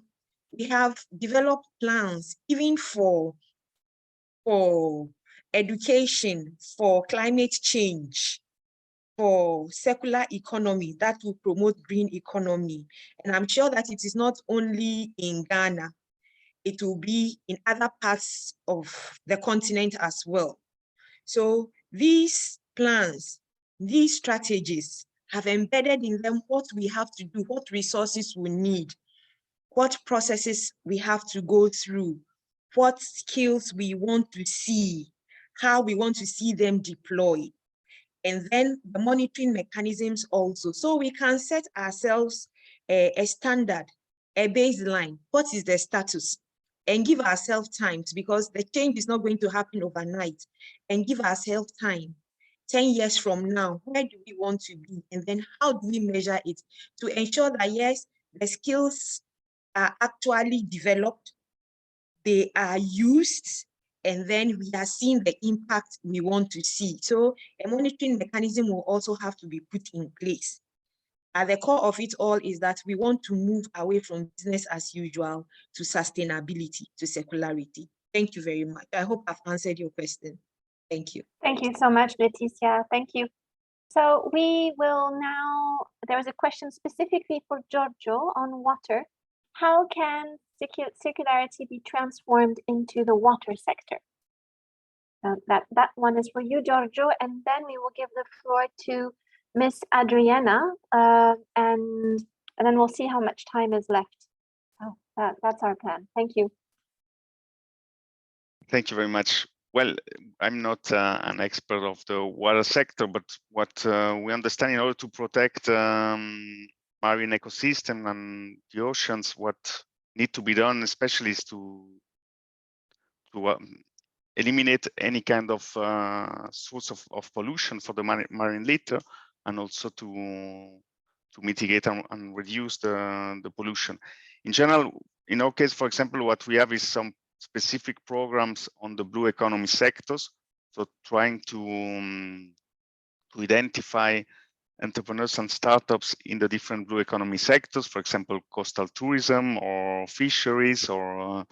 we have developed plans even for education, for climate change, for circular economy that will promote green economy. And I'm sure that it is not only in Ghana, it will be in other parts of the continent as well. So these plans, these strategies have embedded in them what we have to do, what resources we need, what processes we have to go through, what skills we want to see, how we want to see them deployed, and then the monitoring mechanisms also. So we can set ourselves a standard, a baseline. What is the status? And give ourselves time, because the change is not going to happen overnight. And give ourselves time. 10 years from now, where do we want to be? And then how do we measure it to ensure that, yes, the skills are actually developed, they are used, and then we are seeing the impact we want to see. So a monitoring mechanism will also have to be put in place. At the core of it all is that we want to move away from business as usual to sustainability, to circularity. Thank you very much. I hope I've answered your question. Thank you. Thank you so much, Leticia. Thank you. So we will now, there is a question specifically for Giorgio on water. How can circularity be transformed into the water sector? That one is for you, Giorgio, and then we will give the floor to Miss Adriana, and then we'll see how much time is left. Oh, that's our plan. Thank you. Thank you very much. Well, I'm not an expert of the water sector, but what we understand, in order to protect marine ecosystem and the oceans, what need to be done, especially, is to eliminate any kind of source of pollution for the marine litter, and also to mitigate and reduce the pollution. In general, in our case, for example, what we have is some specific programs on the blue economy sectors. So trying to identify entrepreneurs and startups in the different blue economy sectors, for example, coastal tourism or fisheries, or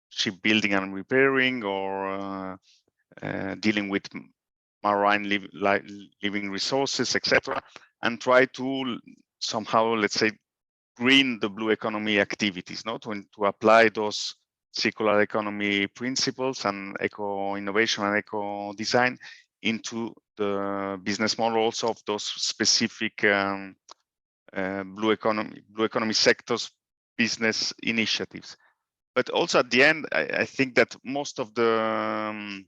shipbuilding and repairing, or dealing with marine living resources, etc., and try to somehow, let's say, green the blue economy activities, to apply those circular economy principles and eco innovation and eco design into the business model also of those specific blue economy sectors business initiatives. But also at the end, I think that most of the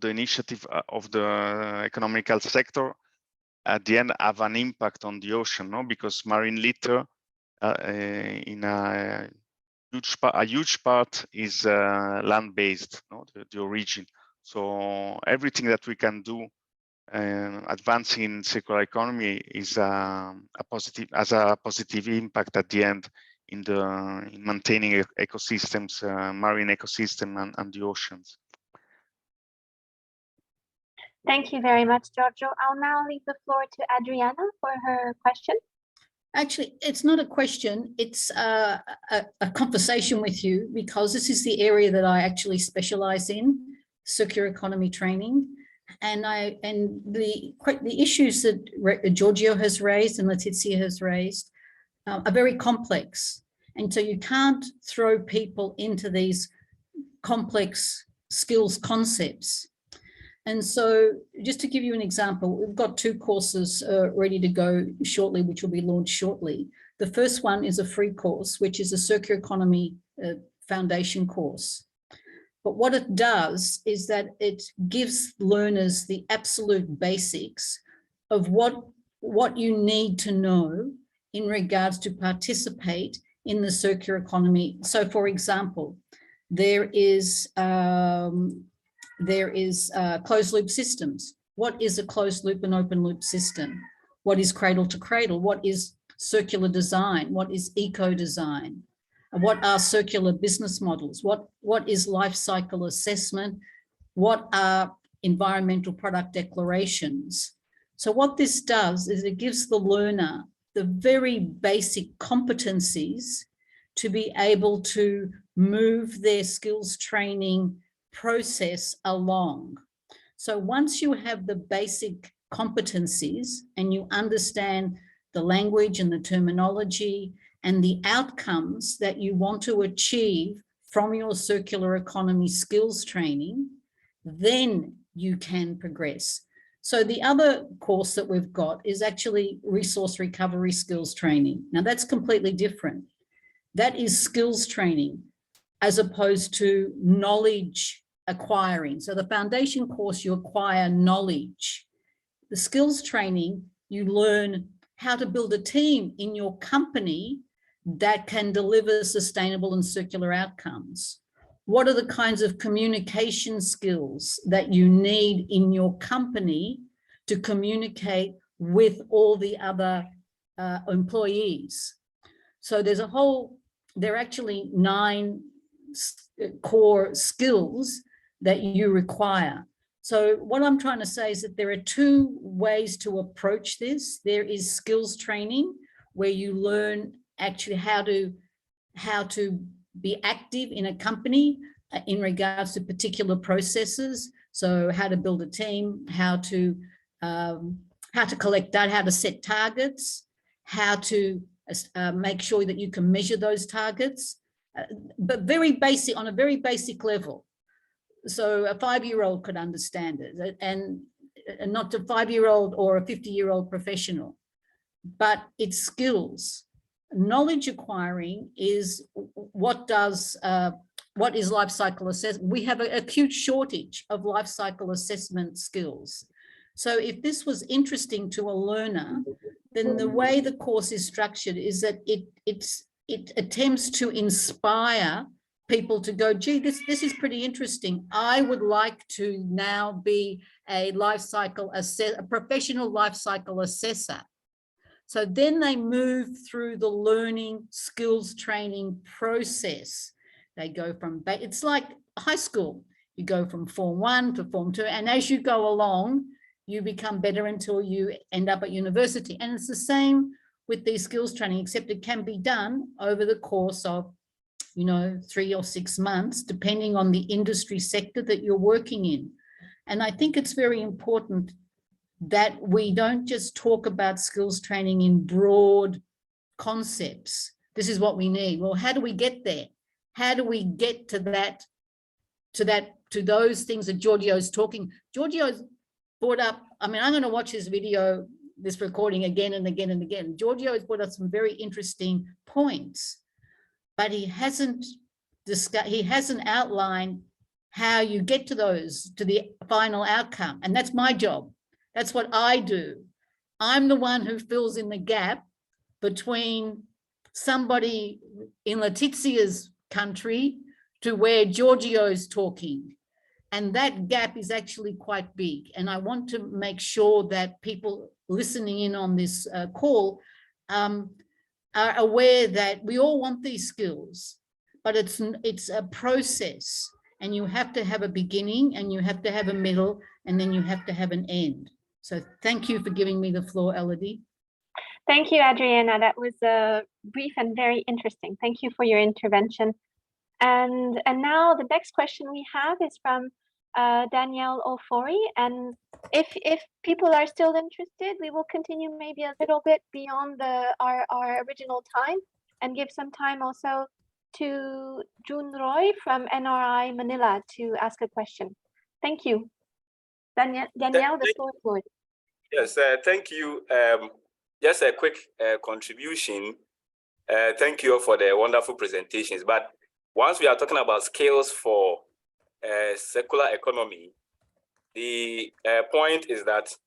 initiative of the economical sector at the end have an impact on the ocean, because marine litter in a huge part is land-based, the origin. So everything that we can do advancing in circular economy is has a positive impact at the end in maintaining ecosystems, marine ecosystem and the oceans. Thank you very much, Giorgio. I'll now leave the floor to Adriana for her question. Actually, it's not a question. It's a conversation with you, because this is the area that I actually specialize in, circular economy training. And the issues that Giorgio has raised and Letizia has raised are very complex. And so you can't throw people into these complex skills concepts. And so just to give you an example, we've got 2 courses ready to go shortly, which will be launched shortly. The first one is a free course, which is a circular economy foundation course. But what it does is that it gives learners the absolute basics of what you need to know in regards to participate in the circular economy. So for example, there is closed loop systems. What is a closed loop and open loop system? What is cradle to cradle? What is circular design? What is eco design? What are circular business models? What is life cycle assessment? What are environmental product declarations? So what this does is it gives the learner the very basic competencies to be able to move their skills training process along. So once you have the basic competencies and you understand the language and the terminology and the outcomes that you want to achieve from your circular economy skills training, then you can progress. So the other course that we've got is actually resource recovery skills training. Now that's completely different. That is skills training as opposed to knowledge acquiring. So the foundation course, you acquire knowledge. The skills training, you learn how to build a team in your company that can deliver sustainable and circular outcomes. What are the kinds of communication skills that you need in your company to communicate with all the other employees? So there are actually 9 core skills that you require. So what I'm trying to say is that there are 2 ways to approach this. There is skills training, where you learn actually how to be active in a company in regards to particular processes. So how to build a team, how to collect data, how to set targets, how to make sure that you can measure those targets, but very basic, on a very basic level. So a 5-year-old could understand it, and not a 5-year-old or a 50-year-old professional, but it's skills. Knowledge acquiring is what is life cycle assessment. We have an acute shortage of life cycle assessment skills. So if this was interesting to a learner, then the way the course is structured is that it attempts to inspire people to go, gee, this is pretty interesting. I would like to now be a professional life cycle assessor. So then they move through the learning skills training process. They go from, it's like high school. You go from Form 1 to Form 2, and as you go along, you become better until you end up at university. And it's the same with these skills training, except it can be done over the course of, 3 or 6 months, depending on the industry sector that you're working in. And I think it's very important that we don't just talk about skills training in broad concepts. This is what we need. Well, how do we get there? How do we get to those things that Giorgio's talking? Giorgio's brought up, I'm going to watch this recording again and again and again. Giorgio has brought up some very interesting points, but he hasn't outlined how you get to the final outcome. And that's my job. That's what I do. I'm the one who fills in the gap between somebody in Letizia's country to where Giorgio's talking. And that gap is actually quite big. And I want to make sure that people listening in on this call are aware that we all want these skills, but it's a process, and you have to have a beginning, and you have to have a middle, and then you have to have an end. So thank you for giving me the floor, Elodie. Thank you, Adriana. That was brief and very interesting. Thank you for your intervention. And now the next question we have is from Danielle Ofori. And if people are still interested, we will continue maybe a little bit beyond our original time and give some time also to Jun Roy from NRI Manila to ask a question. Thank you. Danielle, the floor is yours. Yes, thank you. Just a quick contribution. Thank you all for the wonderful presentations. But once we are talking about skills for circular economy, the point is that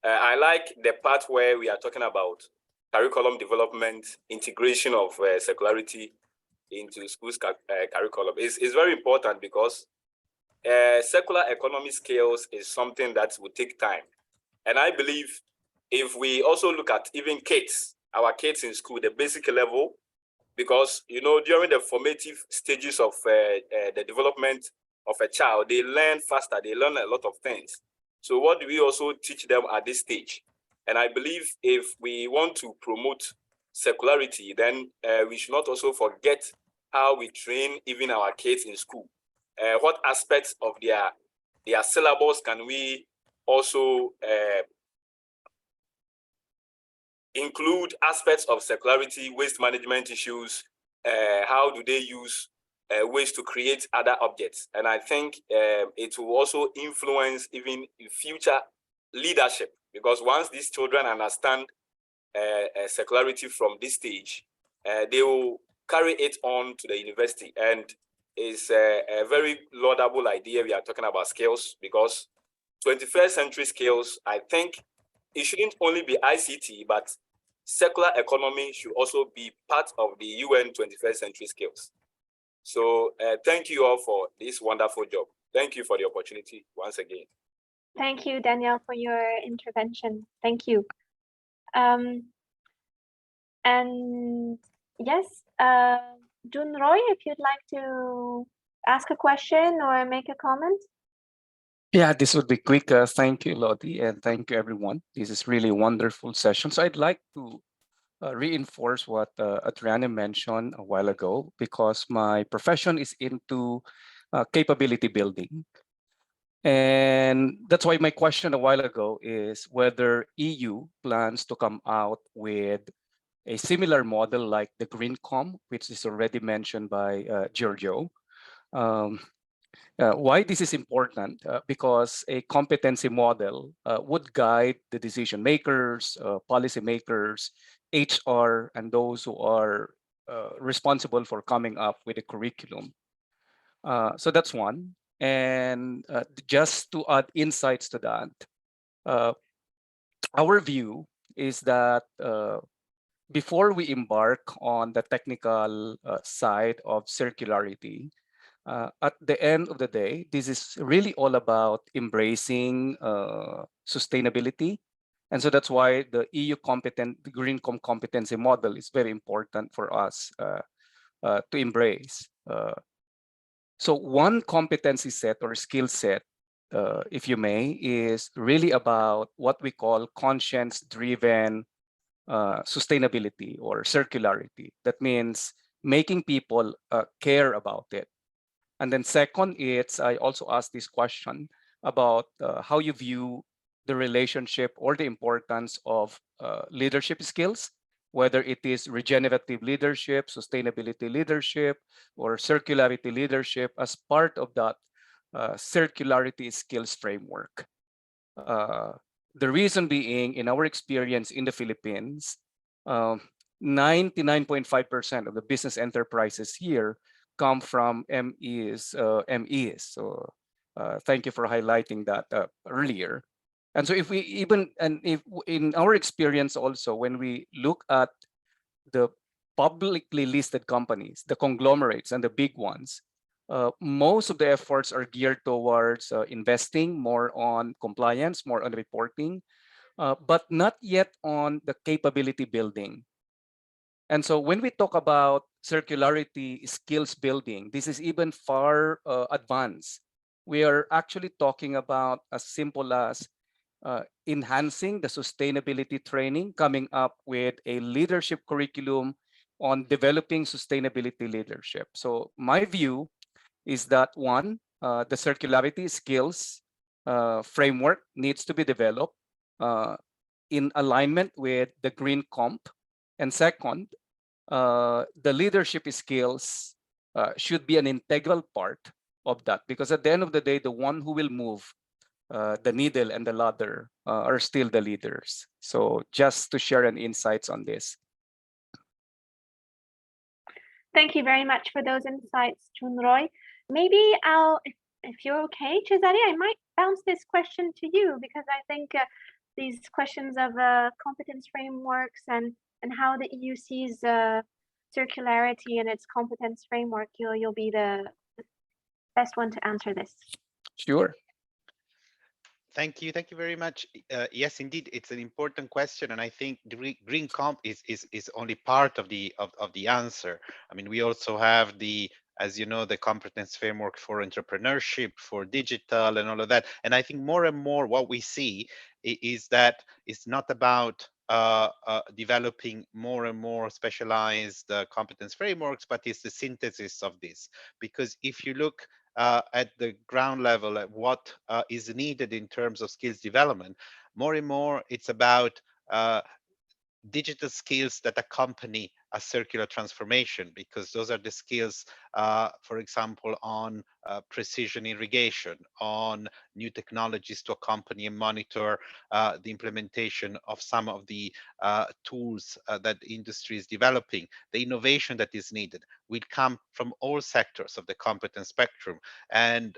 I like the part where we are talking about curriculum development, integration of circularity into schools curriculum. It's very important because circular economy skills is something that will take time. And I believe if we also look at even kids, our kids in school, the basic level, because, you know, during the formative stages of the development of a child, they learn faster, they learn a lot of things. So what do we also teach them at this stage? And I believe if we want to promote circularity, then we should not also forget how we train even our kids in school. What aspects of their syllabus can we also include aspects of circularity, waste management issues, how do they use waste to create other objects? And I think it will also influence even future leadership, because once these children understand circularity from this stage, they will carry it on to the university. And it's a very laudable idea. We are talking about skills, because 21st century skills, I think it shouldn't only be ICT, but circular economy should also be part of the UN 21st century skills. So thank you all for this wonderful job. Thank you for the opportunity once again. Thank you, Danielle, for your intervention. Thank you. And yes, Jun Roy, if you'd like to ask a question or make a comment. Yeah, this would be quick. Thank you, Lottie, and thank you, everyone. This is really a wonderful session. So I'd like to reinforce what Adriana mentioned a while ago, because my profession is into capability building. And that's why my question a while ago is whether EU plans to come out with a similar model like the Green Com, which is already mentioned by Giorgio. Why this is important? Because a competency model would guide the decision makers, policy makers, HR, and those who are responsible for coming up with a curriculum. So that's one. And just to add insights to that, our view is that before we embark on the technical side of circularity, at the end of the day, this is really all about embracing sustainability. And so that's why the the Green Com competency model is very important for us to embrace. So one competency set or skill set, if you may, is really about what we call conscience-driven sustainability or circularity. That means making people care about it. And then second, I also asked this question about how you view the relationship or the importance of leadership skills, whether it is regenerative leadership, sustainability leadership, or circularity leadership as part of that circularity skills framework. The reason being, in our experience in the Philippines, 99.5% of the business enterprises here come from MEs. So thank you for highlighting that earlier. And so if in our experience also, when we look at the publicly listed companies, the conglomerates and the big ones, most of the efforts are geared towards investing more on compliance, more on reporting, but not yet on the capability building. And so when we talk about circularity skills building, this is even far advanced. We are actually talking about as simple as enhancing the sustainability training, coming up with a leadership curriculum on developing sustainability leadership. So my view is that one, the circularity skills framework needs to be developed in alignment with the Green Comp. And second, the leadership skills should be an integral part of that, because at the end of the day, the one who will move the needle and the ladder are still the leaders. So just to share an insights on this. Thank you very much for those insights, Chunroy. Maybe if you're okay, Cesare, I might bounce this question to you, because I think these questions of competence frameworks and how the EU sees circularity and its competence framework, you'll be the best one to answer this. Sure. Thank you very much. Yes, indeed, it's an important question, and I think the Green Comp is only part of the answer. I mean, we also have the, as you know, the competence framework for entrepreneurship, for digital, and all of that. And I think more and more what we see is that it's not about developing more and more specialized competence frameworks, but it's the synthesis of this. Because if you look at the ground level at what is needed in terms of skills development, more and more it's about digital skills that accompany a circular transformation, because those are the skills, for example, on precision irrigation, on new technologies to accompany and monitor the implementation of some of the tools that the industry is developing. The innovation that is needed will come from all sectors of the competence spectrum, and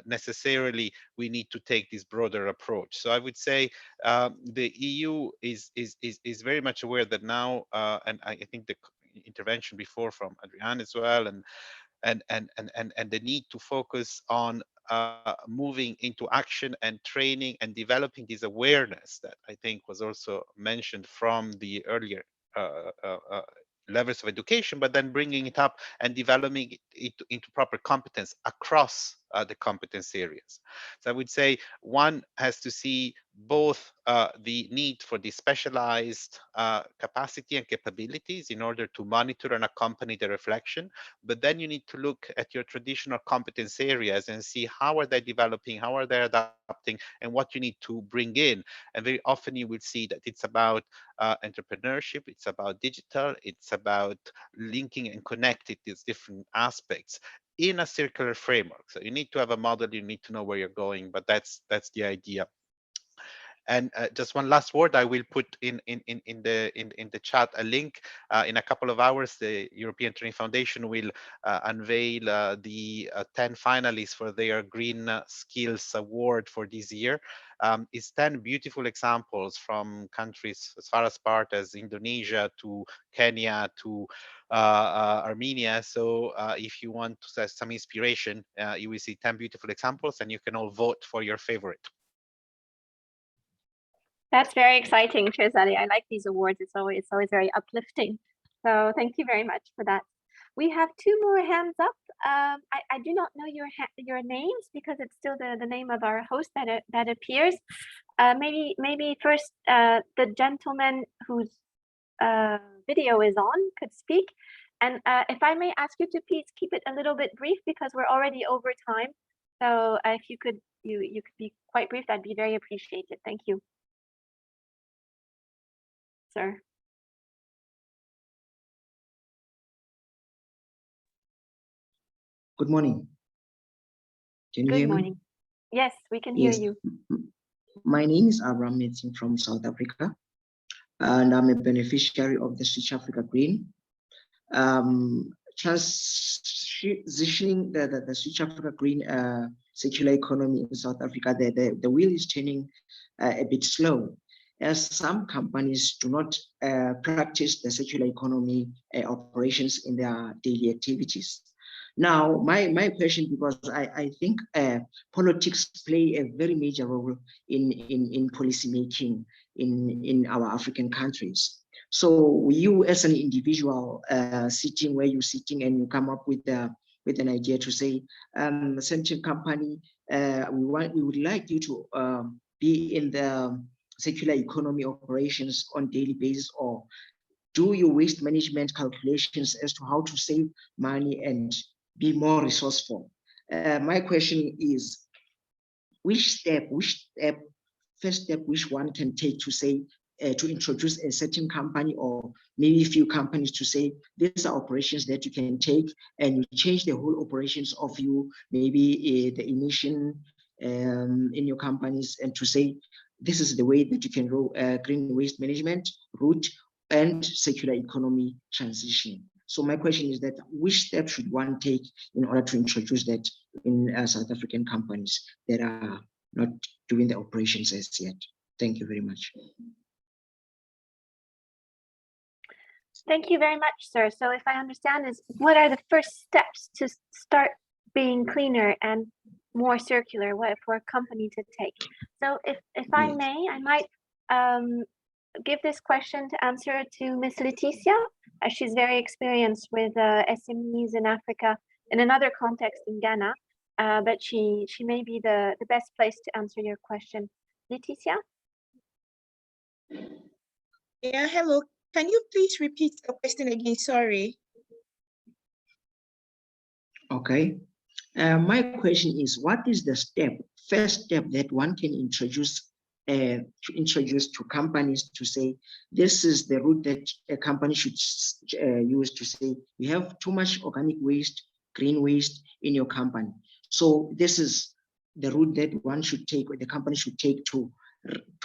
necessarily we need to take this broader approach. So I would say the EU is very much aware that now, and I think the intervention before from Adrian as well, and the need to focus on moving into action and training and developing this awareness that I think was also mentioned from the earlier levels of education, but then bringing it up and developing it into proper competence across the competence areas. So I would say one has to see both the need for the specialized capacity and capabilities in order to monitor and accompany the reflection, but then you need to look at your traditional competence areas and see how are they developing, how are they adapting, and what you need to bring in. And very often you will see that it's about entrepreneurship, it's about digital, it's about linking and connecting these different aspects in a circular framework. So you need to have a model, you need to know where you're going, but that's the idea. And just one last word, I will put in the chat a link. In a couple of hours, the European Training Foundation will unveil the 10 finalists for their Green Skills Award for this year. It's 10 beautiful examples from countries as far apart as Indonesia to Kenya to Armenia. So if you want to have some inspiration, you will see 10 beautiful examples, and you can all vote for your favorite. That's very exciting, Cesare. I like these awards. It's always very uplifting. So thank you very much for that. We have two more hands up. I do not know your names because it's still the name of our host that appears. Maybe first the gentleman whose video is on could speak. And if I may ask you to please keep it a little bit brief because we're already over time. So if you could be quite brief, that'd be very appreciated. Thank you. Sir. Good morning. Can you hear me? Good morning. Yes, we can hear you. My name is Abraham Metzing from South Africa, and I'm a beneficiary of the Switch Africa Green. Transitioning the Switch Africa Green circular economy in South Africa, the wheel is turning a bit slow, as some companies do not practice the circular economy operations in their daily activities. Now, my question, because I think politics play a very major role in policy making in our African countries. So you as an individual sitting where you're sitting and you come up with an idea to say, certain company, we would like you to be in the circular economy operations on daily basis, or do your waste management calculations as to how to save money and be more resourceful? My question is, first step which one can take to say, to introduce a certain company or maybe a few companies to say, these are operations that you can take and you change the whole operations of you, maybe the emission in your companies, and to say, this is the way that you can go green waste management route and circular economy transition. So my question is that which step should one take in order to introduce that in South African companies that are not doing the operations as yet? Thank you very much. Thank you very much, sir. So if I understand is, what are the first steps to start being cleaner and more circular, what for a company to take? So if I may, I might give this question to answer to Miss Leticia, as she's very experienced with SMEs in Africa in another context in Ghana, but she may be the best place to answer your question. Leticia? Yeah, hello. Can you please repeat the question again? Sorry. Okay. My question is, what is the first step that one can introduce to companies to say, this is the route that a company should use to say, you have too much organic waste, green waste in your company. So this is the route that one should take, or the company should take to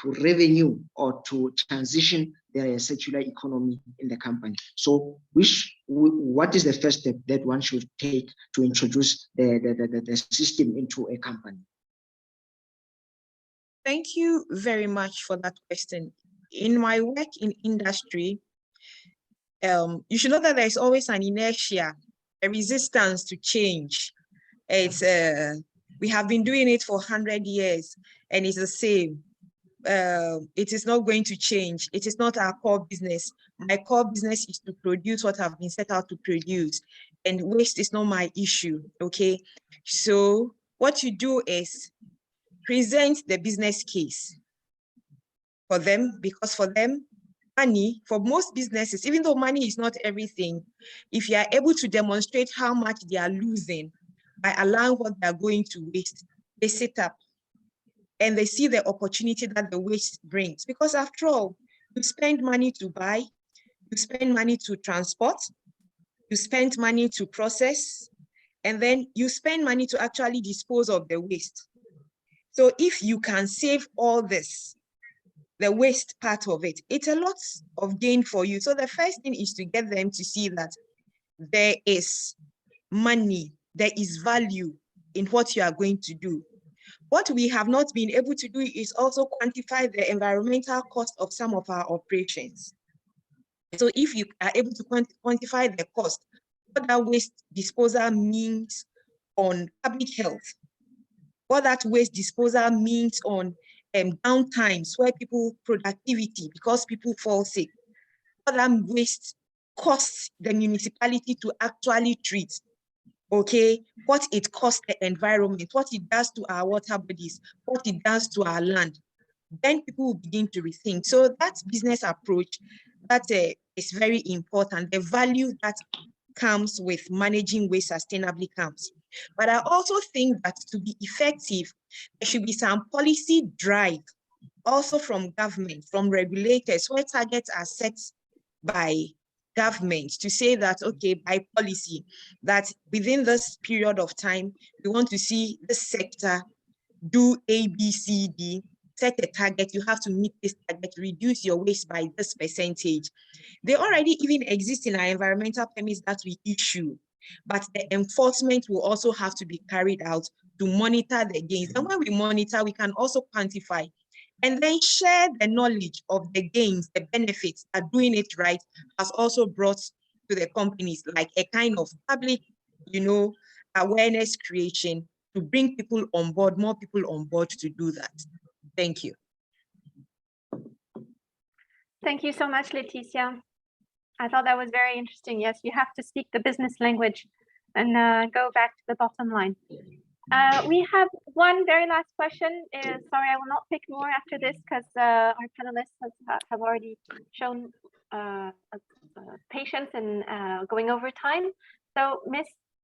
revenue or to transition the circular economy in the company. So what is the first step that one should take to introduce the system into a company? Thank you very much for that question. In my work in industry, you should know that there's always an inertia, a resistance to change. It's we have been doing it for 100 years and it's the same. It is not going to change. It is not our core business. My core business is to produce what I've been set out to produce, and waste is not my issue, okay? So what you do is present the business case for them, because for them, money, for most businesses, even though money is not everything, if you are able to demonstrate how much they are losing by allowing what they are going to waste, they sit up and they see the opportunity that the waste brings. Because after all, you spend money to buy, you spend money to transport, you spend money to process, and then you spend money to actually dispose of the waste. So if you can save all this, the waste part of it, it's a lot of gain for you. So the first thing is to get them to see that there is money, there is value in what you are going to do. What we have not been able to do is also quantify the environmental cost of some of our operations. So if you are able to quantify the cost, what that waste disposal means on public health, what that waste disposal means on downtimes where people productivity because people fall sick, what that waste costs the municipality to actually treat, okay, what it costs the environment, what it does to our water bodies, what it does to our land, then people will begin to rethink. So that business approach, that is very important. The value that comes with managing waste sustainably comes. But I also think that to be effective, there should be some policy drive also from government, from regulators, where targets are set by government to say that, okay, by policy, that within this period of time, we want to see this sector do A, B, C, D, set a target, you have to meet this target, reduce your waste by this percentage. They already even exist in our environmental permits that we issue, but the enforcement will also have to be carried out to monitor the gains. And when we monitor, we can also quantify and then share the knowledge of the gains, the benefits that doing it right has also brought to the companies, like a kind of public, awareness creation to bring people on board, more people on board to do that. Thank you. Thank you so much, Leticia. I thought that was very interesting. Yes, you have to speak the business language and go back to the bottom line. We have one very last question. Sorry, I will not pick more after this because our panelists have already shown patience in going over time. So,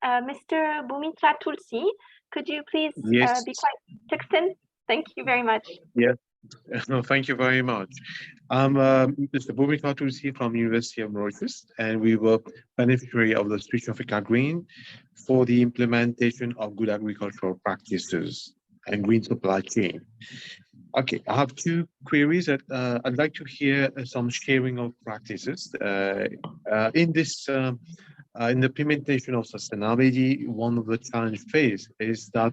Mr. Bhumitra Tulsi, could you please Yes. be quite succinct? Thank you very much. Yes. No, thank you very much. I'm Mr. Bhumitra Tulsi from University of Mauritius, and we were beneficiary of the Switch Africa Green for the implementation of good agricultural practices and green supply chain. Okay, I have two queries that I'd like to hear some sharing of practices. In this in the implementation of sustainability, one of the challenge faced is that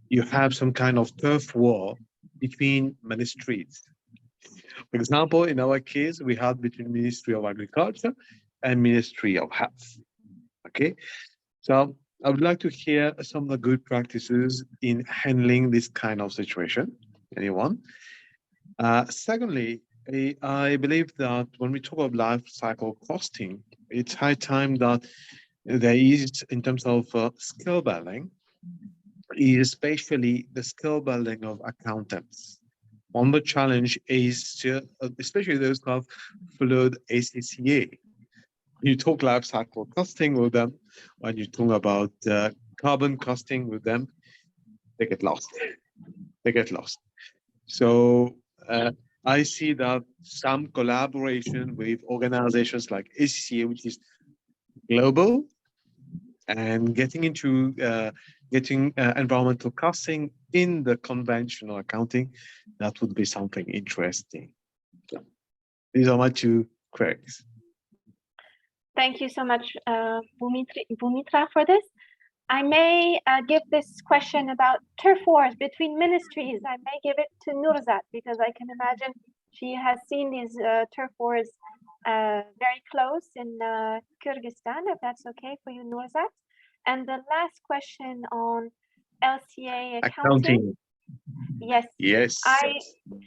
you have some kind of turf war between ministries. For example, in our case, we had between Ministry of Agriculture and Ministry of Health. Okay, so I would like to hear some of the good practices in handling this kind of situation. Anyone? Secondly, I believe that when we talk of life cycle costing, it's high time that there is, in terms of skill building, especially the skill building of accountants. One of the challenge is to, especially those who have followed ACCA. When you talk life cycle costing with them, when you talk about carbon costing with them, they get lost. They get lost. So I see that some collaboration with organizations like ACCA, which is global, and getting into environmental costing in the conventional accounting, that would be something interesting. So these are my two queries. Thank you so much, Bhumitra, for this. I may give this question about turf wars between ministries. I may give it to Nurzat because I can imagine she has seen these turf wars very close in Kyrgyzstan, if that's okay for you, Nurzat. And the last question on LCA accounting. Yes. Yes.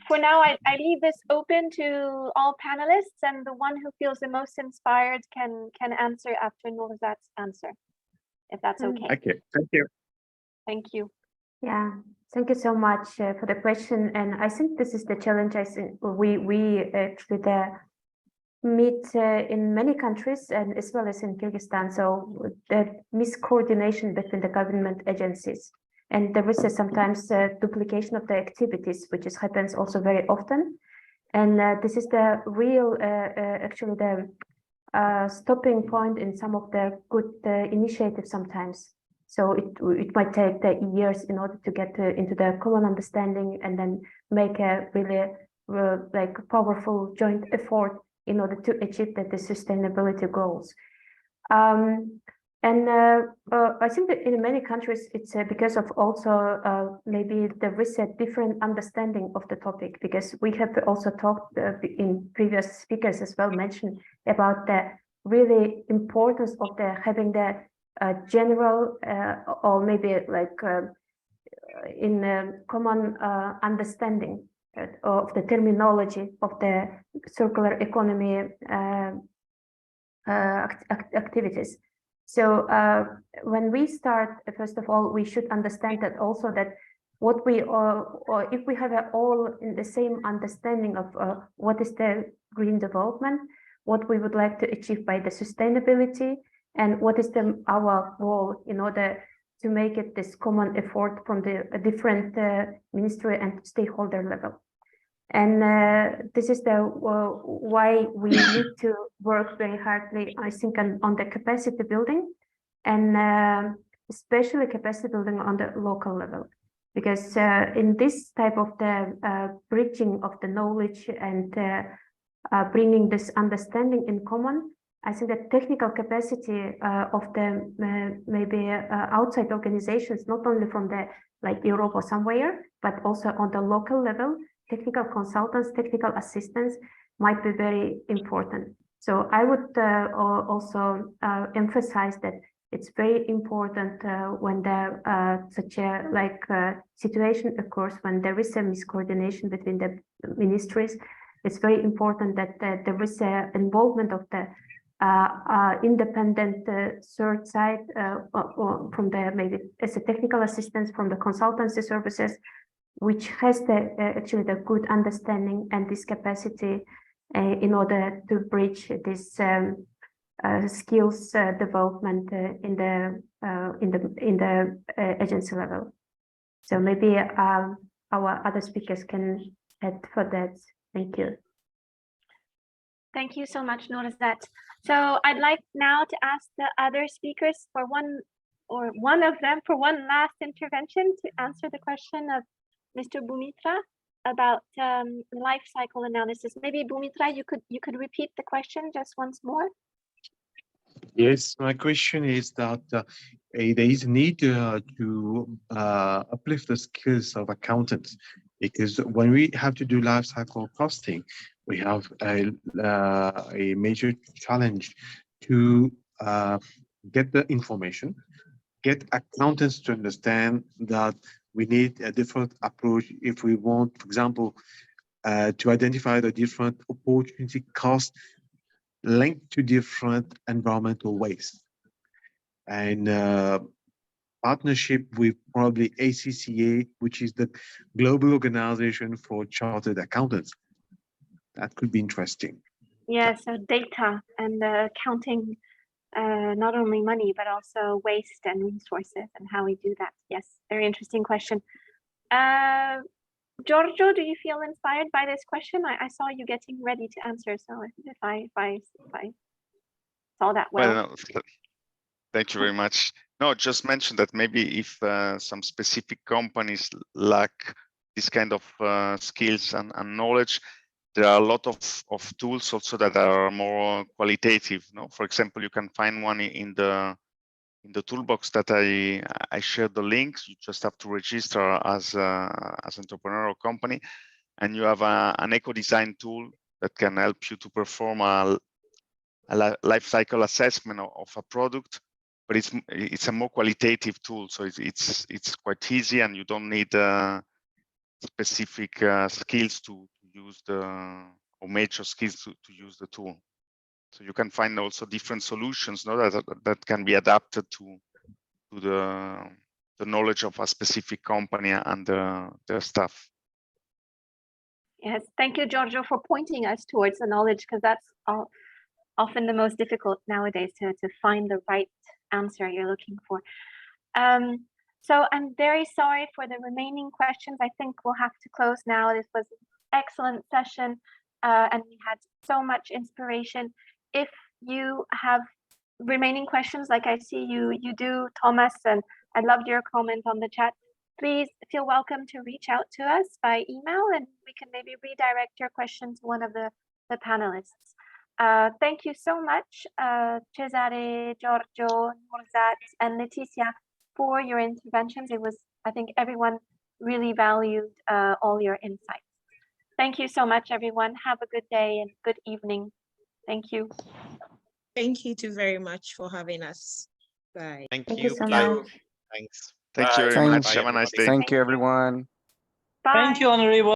For now, I leave this open to all panelists, and the one who feels the most inspired can answer after Nurzat's answer, if that's okay. Okay, thank you. Thank you. Yeah, thank you so much for the question. And I think this is the challenge. I think we actually meet in many countries and as well as in Kyrgyzstan. So the miscoordination between the government agencies, and there is sometimes duplication of the activities, which happens also very often. And this is the real, actually the stopping point in some of the good initiatives sometimes. So it might take the years in order to get into the common understanding and then make a really like powerful joint effort in order to achieve the sustainability goals. I think that in many countries, it's because of also maybe there is a different understanding of the topic, because we have also talked in previous speakers as well mentioned about the really importance of the having the general or maybe like in common understanding of the terminology of the circular economy activities. So when we start, first of all, we should understand that also that what we or if we have all in the same understanding of what is the green development, what we would like to achieve by the sustainability, and what is our role in order to make it this common effort from the different ministry and stakeholder level. And this is the why we need to work very hardly, I think, on the capacity building, and especially capacity building on the local level, because in this type of the bridging of the knowledge and bringing this understanding in common, I think that technical capacity of the maybe outside organizations, not only from the like Europe or somewhere, but also on the local level, technical consultants, technical assistants might be very important. So I would also emphasize that it's very important when there such a like situation occurs, when there is a miscoordination between the ministries. It's very important that there is a involvement of the independent third side or from the maybe as a technical assistance from the consultancy services, which has the actually the good understanding and this capacity in order to bridge this skills development in the agency level. So maybe our other speakers can add for that. Thank you. Thank you so much, Nurzat. So I'd like now to ask the other speakers for one of them for one last intervention to answer the question of Mr. Bumitra about life cycle analysis. Maybe Bumitra, you could repeat the question just once more. Yes, my question is that there is a need to uplift the skills of accountants, because when we have to do life cycle costing, we have a major challenge to get the information, get accountants to understand that we need a different approach if we want, for example, to identify the different opportunity costs linked to different environmental waste. And partnership with probably ACCA, which is the global organization for chartered accountants. That could be interesting. Yeah, so data and counting not only money, but also waste and resources and how we do that. Yes, very interesting question. Giorgio, do you feel inspired by this question? I saw you getting ready to answer, so if I saw that well. Well, no, thank you very much. No, just mention that maybe if some specific companies lack this kind of skills and knowledge, there are a lot of tools also that are more qualitative. No, for example, you can find one in the toolbox that I shared the links. You just have to register as entrepreneurial company, and you have an eco design tool that can help you to perform a life cycle assessment of a product, but it's a more qualitative tool, so it's quite easy, and you don't need specific skills to use or major skills to use the tool. So you can find also different solutions, no, that can be adapted to the knowledge of a specific company and their staff. Yes, thank you, Giorgio, for pointing us towards the knowledge, because that's often the most difficult nowadays to find the right answer you're looking for. So I'm very sorry for the remaining questions. I think we'll have to close now. This was an excellent session, and we had so much inspiration. If you have remaining questions, like I see you do, Thomas, and I loved your comment on the chat, please feel welcome to reach out to us by email, and we can maybe redirect your question to one of the panelists. Thank you so much, Cesare, Giorgio, Nurzat, and Leticia, for your interventions. It was, I think everyone really valued all your insights. Thank you so much, everyone. Have a good day and good evening. Thank you. Thank you too very much for having us. Bye. Thank Thank you. you so Bye. much. Thanks. Thank you very Bye. much. Have a nice day. Thank you, everyone. Bye. Thank you, Honorable.